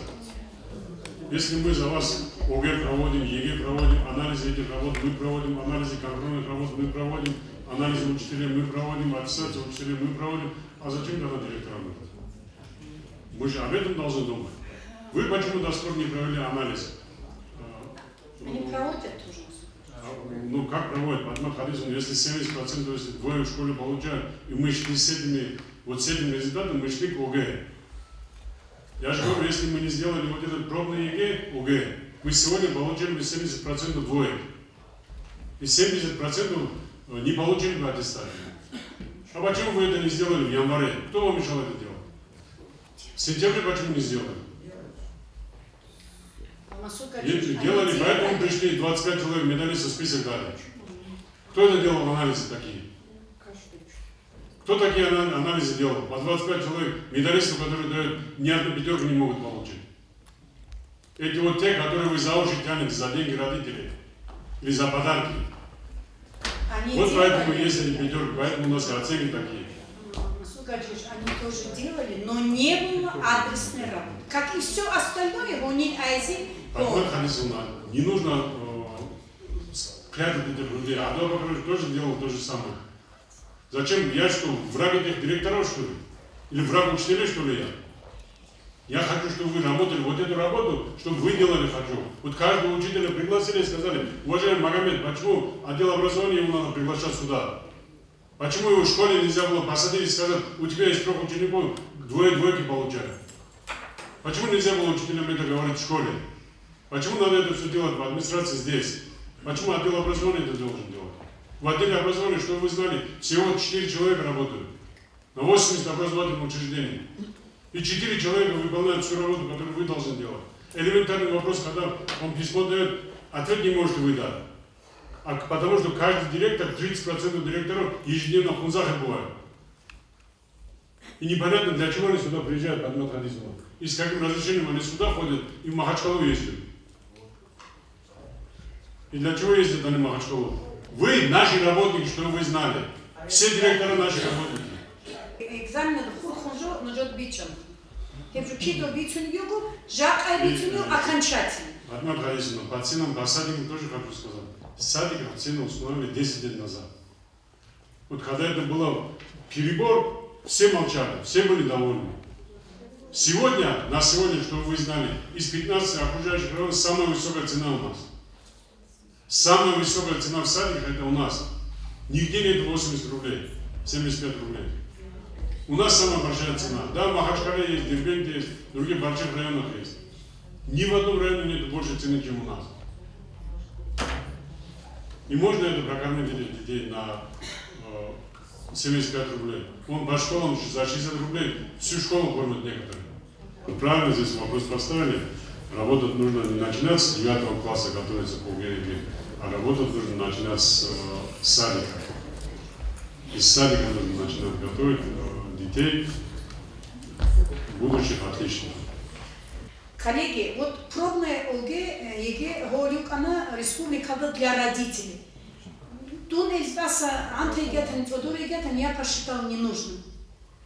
Если мы за вас ОГЭ проводим, ЕГЭ проводим, анализы этих работ мы проводим, анализы контрольных работ мы проводим, анализы учителей мы проводим, аттестацию учителей мы проводим, а зачем тогда директора нужны? Мы же об этом должны думать. Вы почему до сих пор не провели анализ? Они проводят тоже. Ну как проводят? Если 70%, если двое в школе получают, и мы шли с этим результатом, мы шли к ОГЭ. Я же говорю, если мы не сделали вот этот пробный ЕГЭ, ОГЭ, мы сегодня получили 70% двоек. И 70% не получили бы аттестацию. А почему вы это не сделали в январе? Кто вам мешал это делать? В сентябре почему не сделали? Делали, поэтому пришли 25 человек, медалистов, список дали. Кто это делал анализы такие? Кто такие анализы делал? По 25 человек медалистов, которые дают ни одну пятерку, не могут получить. Эти вот те, которые вы за уши тянете, за деньги родителей или за подарки. Вот поэтому есть эти пятерки, поэтому у нас и оценки такие. Они тоже делали, но не было адресной работы. Как и все остальное, у них не нужно прятать этих людей. А Абдул тоже делал то же самое. Зачем? Я что, враг этих директоров, что ли? Или враг учителей, что ли я? Я хочу, чтобы вы работали вот эту работу, чтобы вы делали хочу. Вот каждого учителя пригласили и сказали: уважаемый Магомед, почему отдел образования ему надо приглашать сюда? Почему его в школе нельзя было посадить и сказать: у тебя есть 3 учеников, 2 двойки получают? Почему нельзя было учителям это говорить в школе? Почему надо это все делать в администрации здесь? Почему отдел образования это должен делать? В отделе образования, что вы знали, всего 4 человека работают на 80 образовательных учреждений. И 4 человека выполняют всю работу, которую вы должны делать. Элементарный вопрос, когда он письмо дает, ответ не можете вы дать. Потому что каждый директор, 30% директоров ежедневно в Хунзахе бывают. И непонятно, для чего они сюда приезжают под Мадхадисом. И с каким разрешением они сюда ходят и в Махачкалу ездят. И для чего ездят они в Махачкалу? Вы наши работники, что вы знали. Все директора наши работники. Экзамен худ хунжо нажот бичан. Тем же кидо бичун югу, жак бичун окончательно. Адмат Харисовна, по ценам, по садикам тоже хочу сказать. Садик цены установили 10 лет назад. Вот когда это было перебор, все молчали, все были довольны. Сегодня, на сегодня, чтобы вы знали, из 15 окружающих районов самая высокая цена у нас. Самая высокая цена в садиках это у нас. Нигде нет 80 рублей, 75 рублей. У нас самая большая цена. Да, в Махачкале есть, в Дербенте есть, в других больших районах есть. Ни в одном районе нет больше цены, чем у нас. И можно это прокормить этих детей на 75 рублей. Он по школам за 60 рублей всю школу кормят некоторые. Правильно здесь вопрос поставили. Работать нужно не начинать с 9 класса, готовиться по ГЕГЭ, а работать нужно начинать с садика. Из садика нужно начинать готовить детей, будущих отличников. Коллеги, вот пробная ЕГЭ говорю, она республикада для родителей. Тун Эльзаса, антиэгетен, Тодорэгетен я посчитал ненужным.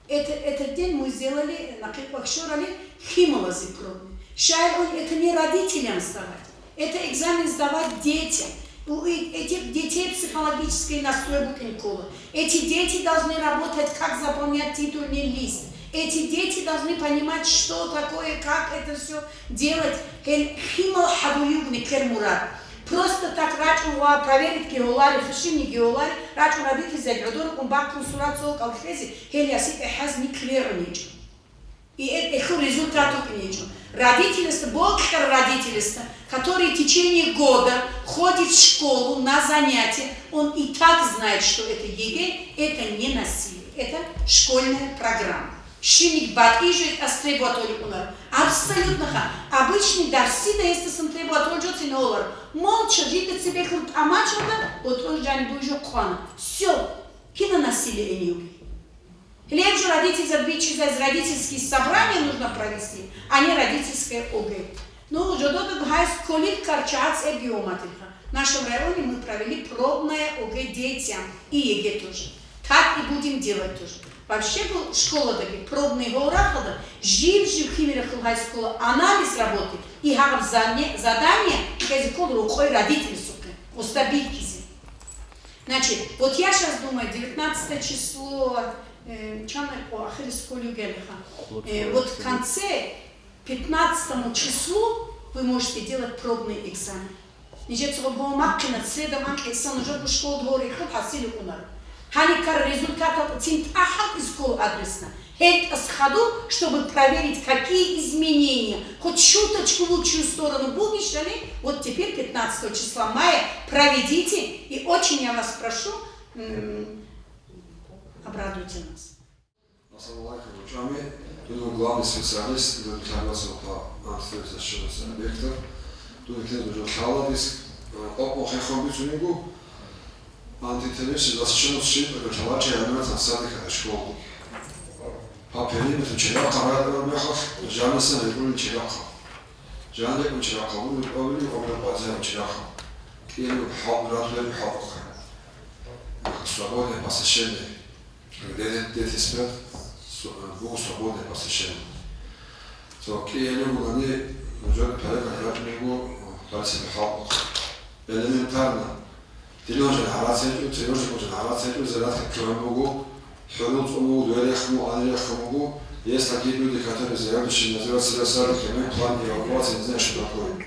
Этот день мы сделали, на Клипахшорали, химолозы пробные. Шайр, это не родителям сдавать, это экзамен сдавать детям. У этих детей психологический настрой Букинкова. Эти дети должны работать, как заполнять титульный лист. Эти дети должны понимать, что такое, как это все делать. Просто так рачу проверить геолари, фишини геолари, рачу родители за градор, он бак консурацию калфези, хелиасик эхаз не клерничу. И это результат ничего. Родительство, больше родительство, который в течение года ходит в школу на занятия, он и так знает, что это ЕГЭ, это не насилие, это школьная программа. Шиник батижет астребуаторик унар. Абсолютно. Обычный дарсида, если сам требуаторик не олар. Молча жить себе хрут амачада, вот он жан буйжо кхана. Все. Кинонасилие не убит. Или же родители задвичать из родительские собрания нужно провести, а не родительское ОГЭ. Ну, жодот бхайс колит карчац и биоматика. В нашем районе мы провели пробное ОГЭ детям и ЕГЭ тоже. Так и будем делать тоже. Вообще школа такие пробные горахода, жив химия школа, анализ работы и задание, как рукой родителей сука, устабильки. Значит, вот я сейчас думаю, 19 число, вот в конце, 15 числу вы можете делать пробный экзамен. Ничего, что вы маккина, следом экзамен уже в школу дворе, и хасили унар. Ханикар результат тинт ахат из школы адресно. Хейт асхаду, чтобы проверить, какие изменения, хоть чуточку в лучшую сторону будешь ли, вот теперь 15 числа мая проведите, и очень я вас прошу, обрадуйте нас. Тут главный специалист, защищенности объекта, тут уже халадис, охехобицунигу, антитеррористы защищенности, товарищи, одна садика школу. А периметр Чиряка, Жанеса, Регулин Чиряка. Жанек Чиряка, Ули, Базар Чиряка. Или Хабратуэль Хабаха. Свободное посещение. Где дети спят, было свободное посещение. Или они уже перегорят него, Базар Хабаха. Элементарно. Тележный харацию, зарядка кроме Хөрөт омуу, дөрехму, анрехму, Есть такие люди, которые заведующие называют себя садиками, мы в плане эвакуации не знаем, что такое.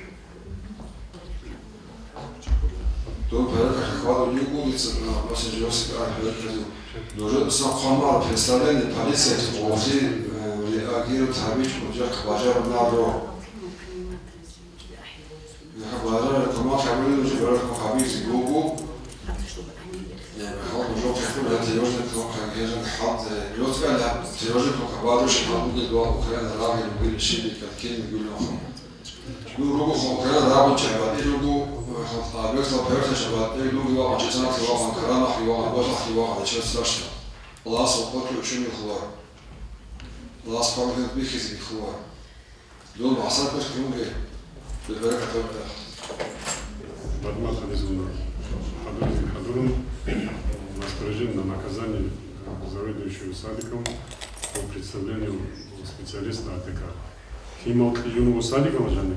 То порядка хвату не улица, после живёшься, но уже сам формал представление полиции, уже реагирует обычно, уже к пожару на дорогу. Пожар, команд хабили уже брат хабили гугу. خالد جو خفوا تيوجد توقع جيجن حظ يوزع لا تيوجد توقع بعض الشيء حظ الدواء أوكرانيا راجل يقول الشيء اللي كان يقول له لو روح أوكرانيا راجل شباب يلقوا خلاص بيرت شباب يلقوا واحد جزنا في واحد كرامة في واحد وضع في واحد شو سرشة الله سوقت له شو يخوار الله سبحانه بيخز يخوار دول معصر بس كلهم بالبركة توقع بعد ما خلصنا حضرهم распоряжение на наказание заведующего садиком по представлению специалиста АТК. Химал юного садика важны.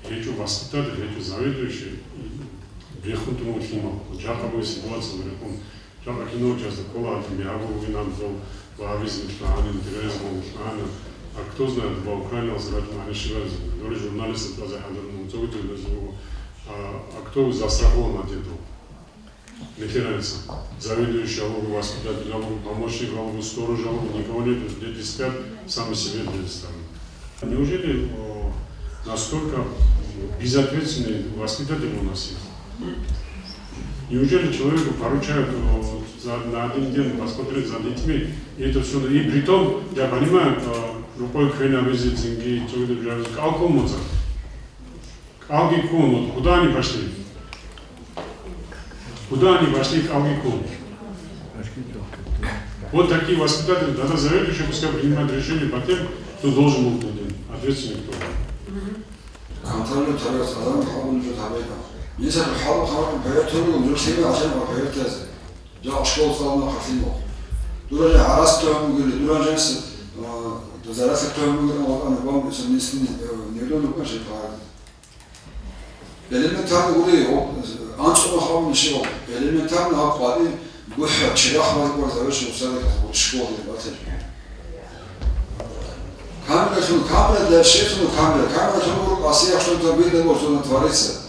Речь воспитатель, речь заведующий, бехунтому химал. Джакабу ситуация вреком. Джака кино часто кола, мягу винам зол, вавизм шланин, терроризм шланин. А кто знает, в Украине возрастно они шевелятся. Дори журналисты тоже ходят, а кто застрахован от этого? Не теряется. Заведующий алогу, воспитатель алогу, помощник алогу, сторож алогу, никого нет, дети спят, сами себе предоставлены. Неужели настолько безответственный воспитатель у нас есть? Неужели человеку поручают на один день посмотреть за детьми, и это все, и при том, я понимаю, рукой хрена везет деньги, алкомоза, алгикон, куда они пошли? Куда они пошли к алгикону? Вот такие воспитатели, тогда заведующие пускай принимают решение по тем, кто должен был быть ответственный кто. Контроль тарелки, адам хабун уже табеда. Если бы хабун хабун поэтому уже все наши поэтезы. Я школу стал хатимо. Дуранже арас тоему говорит, дуранже с зараса тоему говорит, вот он вам с не дону пошли пар. Элементарно говорит, анчо хабун шел. Элементарно хабун бухать, чирах мать заведующий усадок в школе батер. Камера для шефа, камера тому Россия что-то видно, что на творится.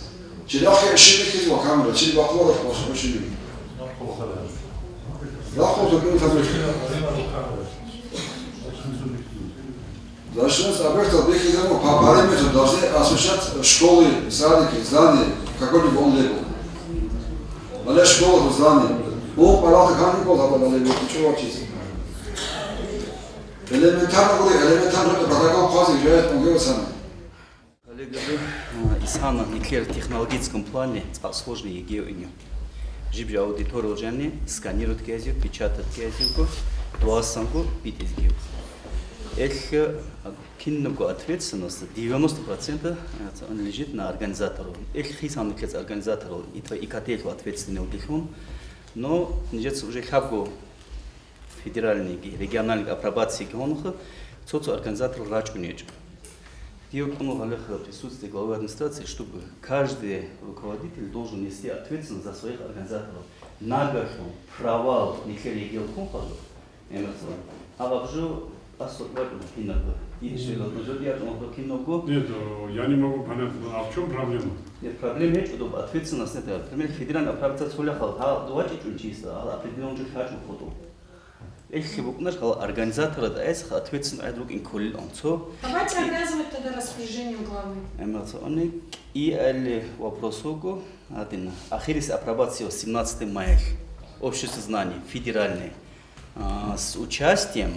Чирах шибики его камера, чили баклоров очень. Лахо только не фабрика. Зачем объекты беги ему по параметру должны освещать школы, садики, здания, какой-либо он либо. Валя школа, здание. Он палата камни был, а валя либо чего учиться. Элементарно говорит, элементарно протокол квази играет, он говорит сам. Коллега, Исхана Никлер в технологическом плане сложные геоинги. Жибжи аудиторию джани сканируют кезю, печатают кезюку, дуасанку, питис гео. Их киннуку ответственность 90% он лежит на организатору. Их хисам никлер организатору и твой ИКТ ответственный удихон, но нижец уже хабгу федеральные, региональные апробации гонха, социо организатор рачку нечем. Диокону Галеха присутствие главы администрации, чтобы каждый руководитель должен нести ответственность за своих организаторов. Нагашу, провал, нихер егел компажу, а вообще особенно киноку. Нет, я не могу понять, а в чем проблема? Нет, проблема нет, что ответственность нет. Например, федеральная апробация соляхал, а давайте чисто, а определенно же хочу фото. Если вы знаете, организаторы да есть ответственны друг in колл онцо. Давайте обязывать тогда распоряжением главы. Эмоциональный и или вопросуго один. Ахирис апробация 17 мая. Общество знаний федеральное с участием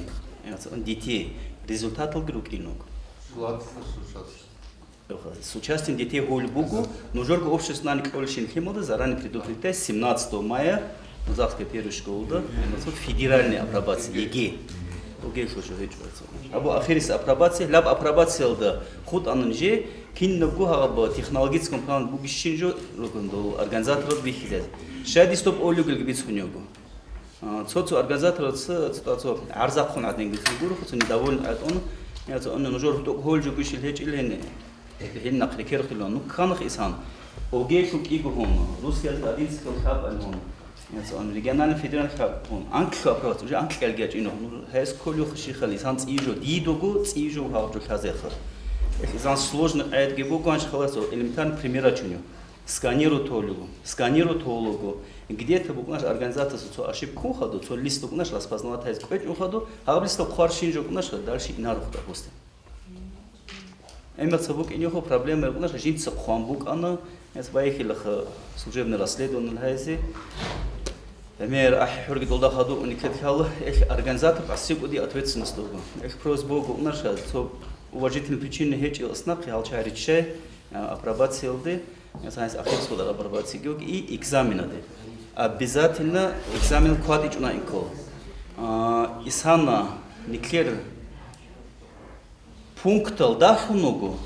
детей. Результат групп инок. С участием детей Гольбугу, но жорго общество знаний колледжин химода заранее предупреждает 17 мая. Завтра первая школа, федеральная апробация, ЕГЭ. ЕГЭ что хочется. Або ахирис апробация, лаб апробация да. Худ анунже, кинногу хабо технологическом плане бугишинжо, рукондо организаторов бихизет. Шади стоп олюгл гибицхуньогу. Социо организатор ситуацию арзакхон аден гибицхугуру, хоть недоволен от он. Я то он ножор ток холжу гушил хеч илен. Хин нахрикер хилон. Ну канах исан. ЕГЭ шук игурхом. Русский один скал хаб анон. Он региональный федеральный он анкл аппарат уже анкл гелгеч ино хэс колюх шихали санц ижо дидогу ижо хавжу хазеха. Это зан сложно айд гебу ганш халасо элементарный пример очуню. Сканирую толугу. Где-то букнаш организация со ошибку ходу, со листу букнаш распознавать из квет уходу, а листу харшинжу букнаш дальше инару допустим. Эмоция бук иньохо проблемы букнаш жинца хуамбук ана, это поехали служебное расследование лхайзи. Например, ахурги долда ходу уникатхал, организатор осигуди ответственность долго. Просьба букнаш со уважительной причины хечил снап халчариче апробация лды. Сайенс ахирского апробации и экзамены. Обязательно экзамен квадич на инкол. Исана никлер пунктал дахуногу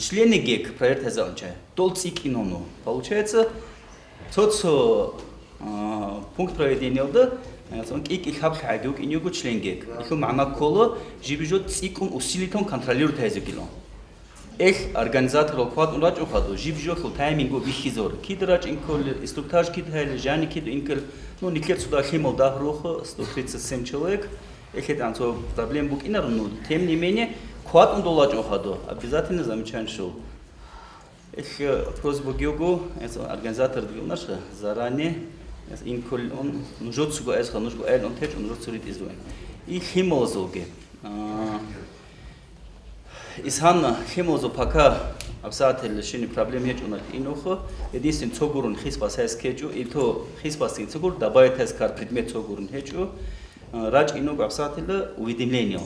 члены ГЕК проверка заучая. Толцик инону. Получается, тот пункт проведения лда их хабхагюк и него член ГЕК. Их мана кола живет циком усилитом контролирует хазюкилон. Организатор окват урач ухаду, живжоху таймингу бихизор. Кидрач инкол инструктаж кидхайли, жани кид инкол, ну никет сюда химал дахруха, 137 человек. Это анцо проблем бук инарну. Тем не менее, кват ундолач ухаду, обязательно замечательно шоу. Просьба Геогу, организатор наша заранее, инкол он нужно сюда эсха, нужно эл он теч, он нужно сюда изруен. И химал зоге. Исханна химозу пока абсолютно решение проблем есть у нас инохо. Единственный цогурун хиспас хескечу, и то хиспас и цогур добавит хескар предмет цогурун хечу. Рач иног абсолютно уведомление.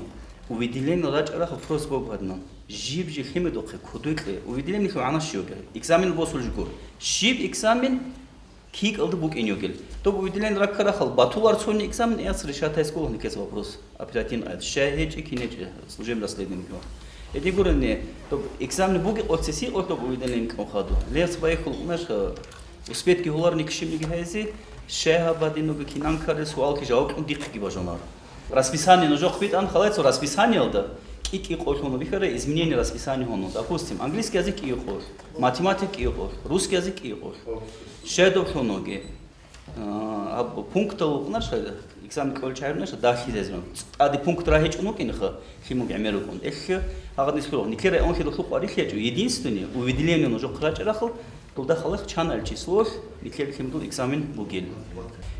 Уведомление рач арах вопрос богадно. Жиб химедохе кудуйкле. Уведомление хим анашиогер. Экзамен босульжгур. Жиб экзамен кик алды бук иньогел. То уведомление ракарахал батулар цони экзамен яс решат хескол никес вопрос. Оперативно ад шахечи кинечи служебное расследование. Эти гурены, то экзамен буги отцеси, ото увиденный кохаду. Лес поехал наш успетки гуларник шимники хайзи, шеха бадинуга кинанкаре суалки жаук он дикки бажонар. Расписание но жох бит ан халайцо расписание алда. Кики кохону бихаре изменение расписания хону. Допустим, английский язык и хор, математика и хор, русский язык и хор. Шедов хоноги. Пунктал наш экзамен колчайр наш дахизезон. Ади пункт рахеч унукинха химуг америкон. Агадис хло никере он хило хло арихечу. Единственное уведомление нужно крач рахал, туда халах чанал число, никер химду экзамен бугел.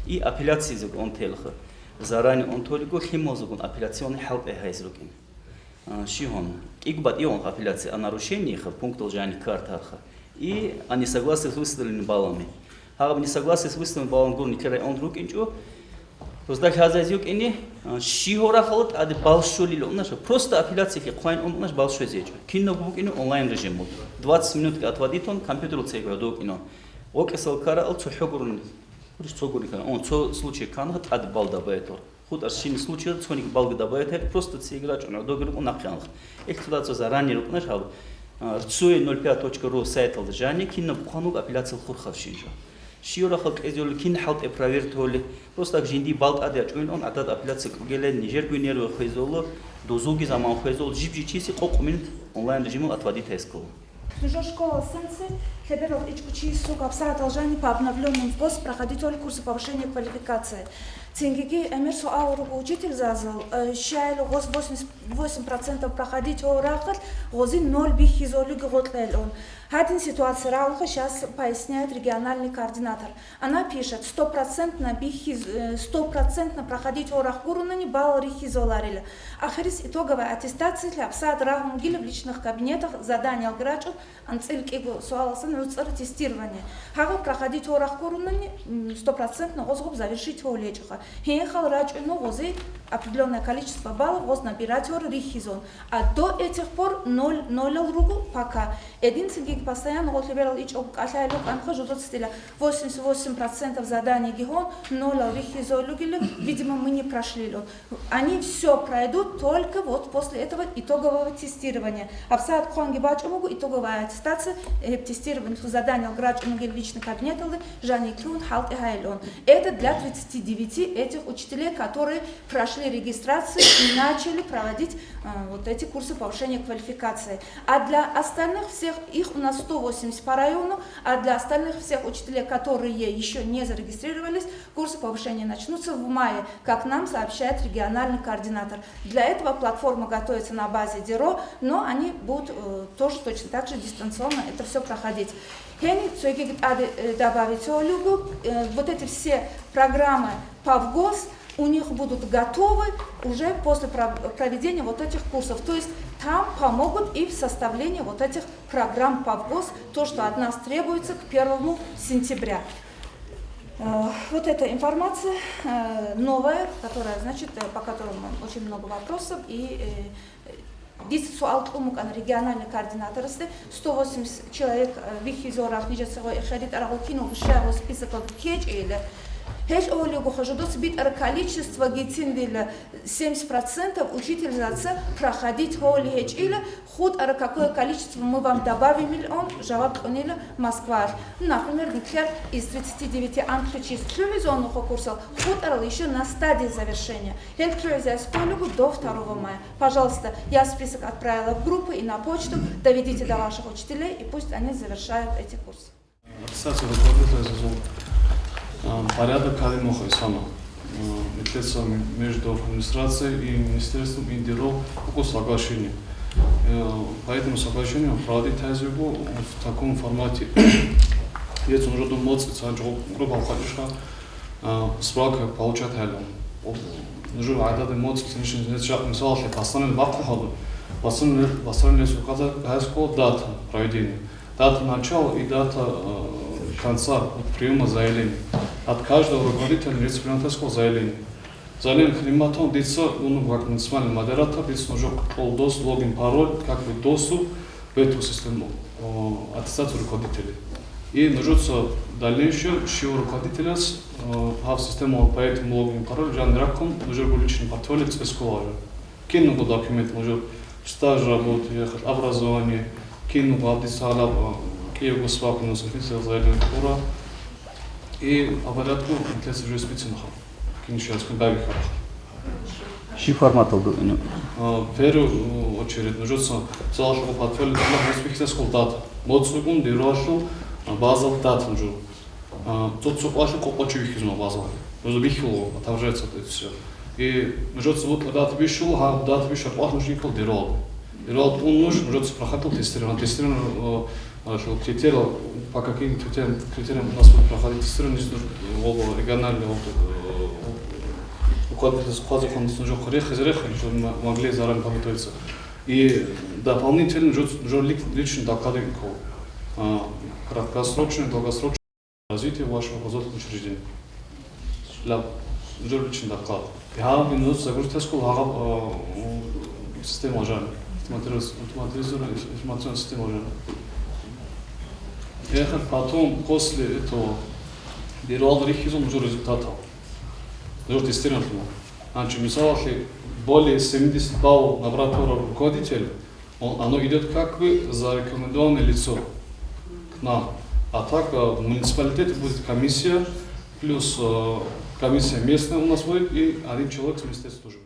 И апелляции он телха. Заранее он только химозугон апелляционный халп хайзругин. Шихон. Игбат и он апелляции о нарушении пунктал жани картаха. И они согласны с выставленными баллами. Хагаб не согласен с выставленным баллом гурни керай он друг инчу. Просто хазазюк ини шихора халат ади балшолило наша просто апелляция хихвайн он наш балшой зечу. Кино бук ини онлайн режим мод. 20 минут отводит он компьютер цейга док ино. Окесал кара ал цохогурун. Цогури кан он цо случай канат ади бал добавит. Худ аршин случай цоник бал добавит просто цейграч он догру он нахянх. Их туда цо заранее рук наш хаб. Rtsui05.ru сайт алжани кино буханук апелляция хурхавшинжа. Шиора халк эзол кин халт эпровертоли просто жинди балт адяч он атад апелляция гелен нижер гүнер хойзоло дозуги заман хойзол жибжи чиси қоқмин онлайн режиму отводит эскол. Служа школа Сенцы, Хеберов Ичкучи Сук Апсат Алжани по обновленным ВГОС проходить курсы повышения квалификации. Ценгиги Эмерсу Ауругу учитель зазал, Шайлу ГОС 88% проходить урахат, ГОЗы 0 бихизолюги готлел он. Один ситуация Рауха сейчас поясняет региональный координатор. Она пишет, 100% проходить урах гурунани балл рихизоларили. Ахирис итоговая аттестация для Апсат Рахунгили в личных кабинетах задание алграчу, анцелькигу суаласан тестирование. Хагу проходить урах гурунани 100% ГОЗ завершить улечуха. Хенхал рач ГОЗы определенное количество баллов ГОЗ набирать рихизон. А до этих пор 0 ругу пока. Единственный постоянно вот либерал ич алайлук анхажу 88% заданий гигон 0 рихизолюгили, видимо мы не прошли. Они все пройдут только вот после этого итогового тестирования. Абсат хонги бач умогу итоговая аттестация тестирование задание грач личный кабинет Жани Клюн Халт и Хайлон. Это для 39 этих учителей, которые прошли регистрацию и начали проводить вот эти курсы повышения квалификации. А для остальных всех, их у нас 180 по району, а для остальных всех учителей, которые еще не зарегистрировались, курсы повышения начнутся в мае, как нам сообщает региональный координатор. Для этого платформа готовится на базе ДИРО, но они будут тоже точно так же дистанционно это все проходить. Добавить вот эти все программы ПАВГОС у них будут готовы уже после проведения вот этих курсов. То есть там помогут и в составлении вот этих программ ПАВГОС, то, что от нас требуется к 1 сентября. Вот эта информация новая, которая, значит, по которой очень много вопросов, и Здесь региональный координатор, 180 человек в их изорах, список количество 70% учительница проходить или какое количество мы вам добавим, он жаваб Москва. Например, из 39 английских курсов еще на стадии завершения. До 2 мая. Пожалуйста, я список отправила в группу и на почту. Доведите до ваших учителей, и пусть они завершают эти курсы. Порядок Калимоха и Сама. Между администрацией и министерством и ДИРО по соглашению. По этому соглашению проводить тайзюгу в таком формате. Есть уже думать, грубо говоря, справка получать хайлом. Уже адады моци, мисал, постановлен вахту постановлен дата проведения. Дата начала и дата конца приема заявлений. От каждого руководителя реципиентского заявления. Заявление климатом дится, как национальный модератор, дится уже доступ, логин, пароль, как бы доступ в эту систему аттестацию руководителей. И нужно в дальнейшем, что руководителя в систему по этому логин, пароль, жанраком, уже личный портфель из школы. Кинул документ, уже стаж работы, образование, кинул адресала, Киев государственный университет заявление кура и порядку интеллектуального уже специального. Кинешевский бабихар. Ши формат был? В первую очередь нужно заложить портфель для успехов дата. Моцукун дирашил базал дат нужно. Тут сухлаши копачевых изно базал. Нужно бихило, отражается это все. И нужно вот дат бишил, а дат бишил плохо нужно никол дирал. Дирал он нужно проходил тестирование. Критерии, по каким критериям у нас будет проходить тестирование, региональный чтобы могли заранее подготовиться. И дополнительно личный доклад, краткосрочное, долгосрочное развитие вашего образовательного учреждения. Для личный доклад. Я минус загрузить школу систему уже, автоматизированную информационную систему уже. Потом, после этого, делал рехизон уже результатов. Уже тестирование. Значит, если более 70 баллов набрал руководитель, оно идет как бы зарекомендованное лицо к нам. А так в муниципалитете будет комиссия, плюс комиссия местная у нас будет, и один человек с министерства тоже.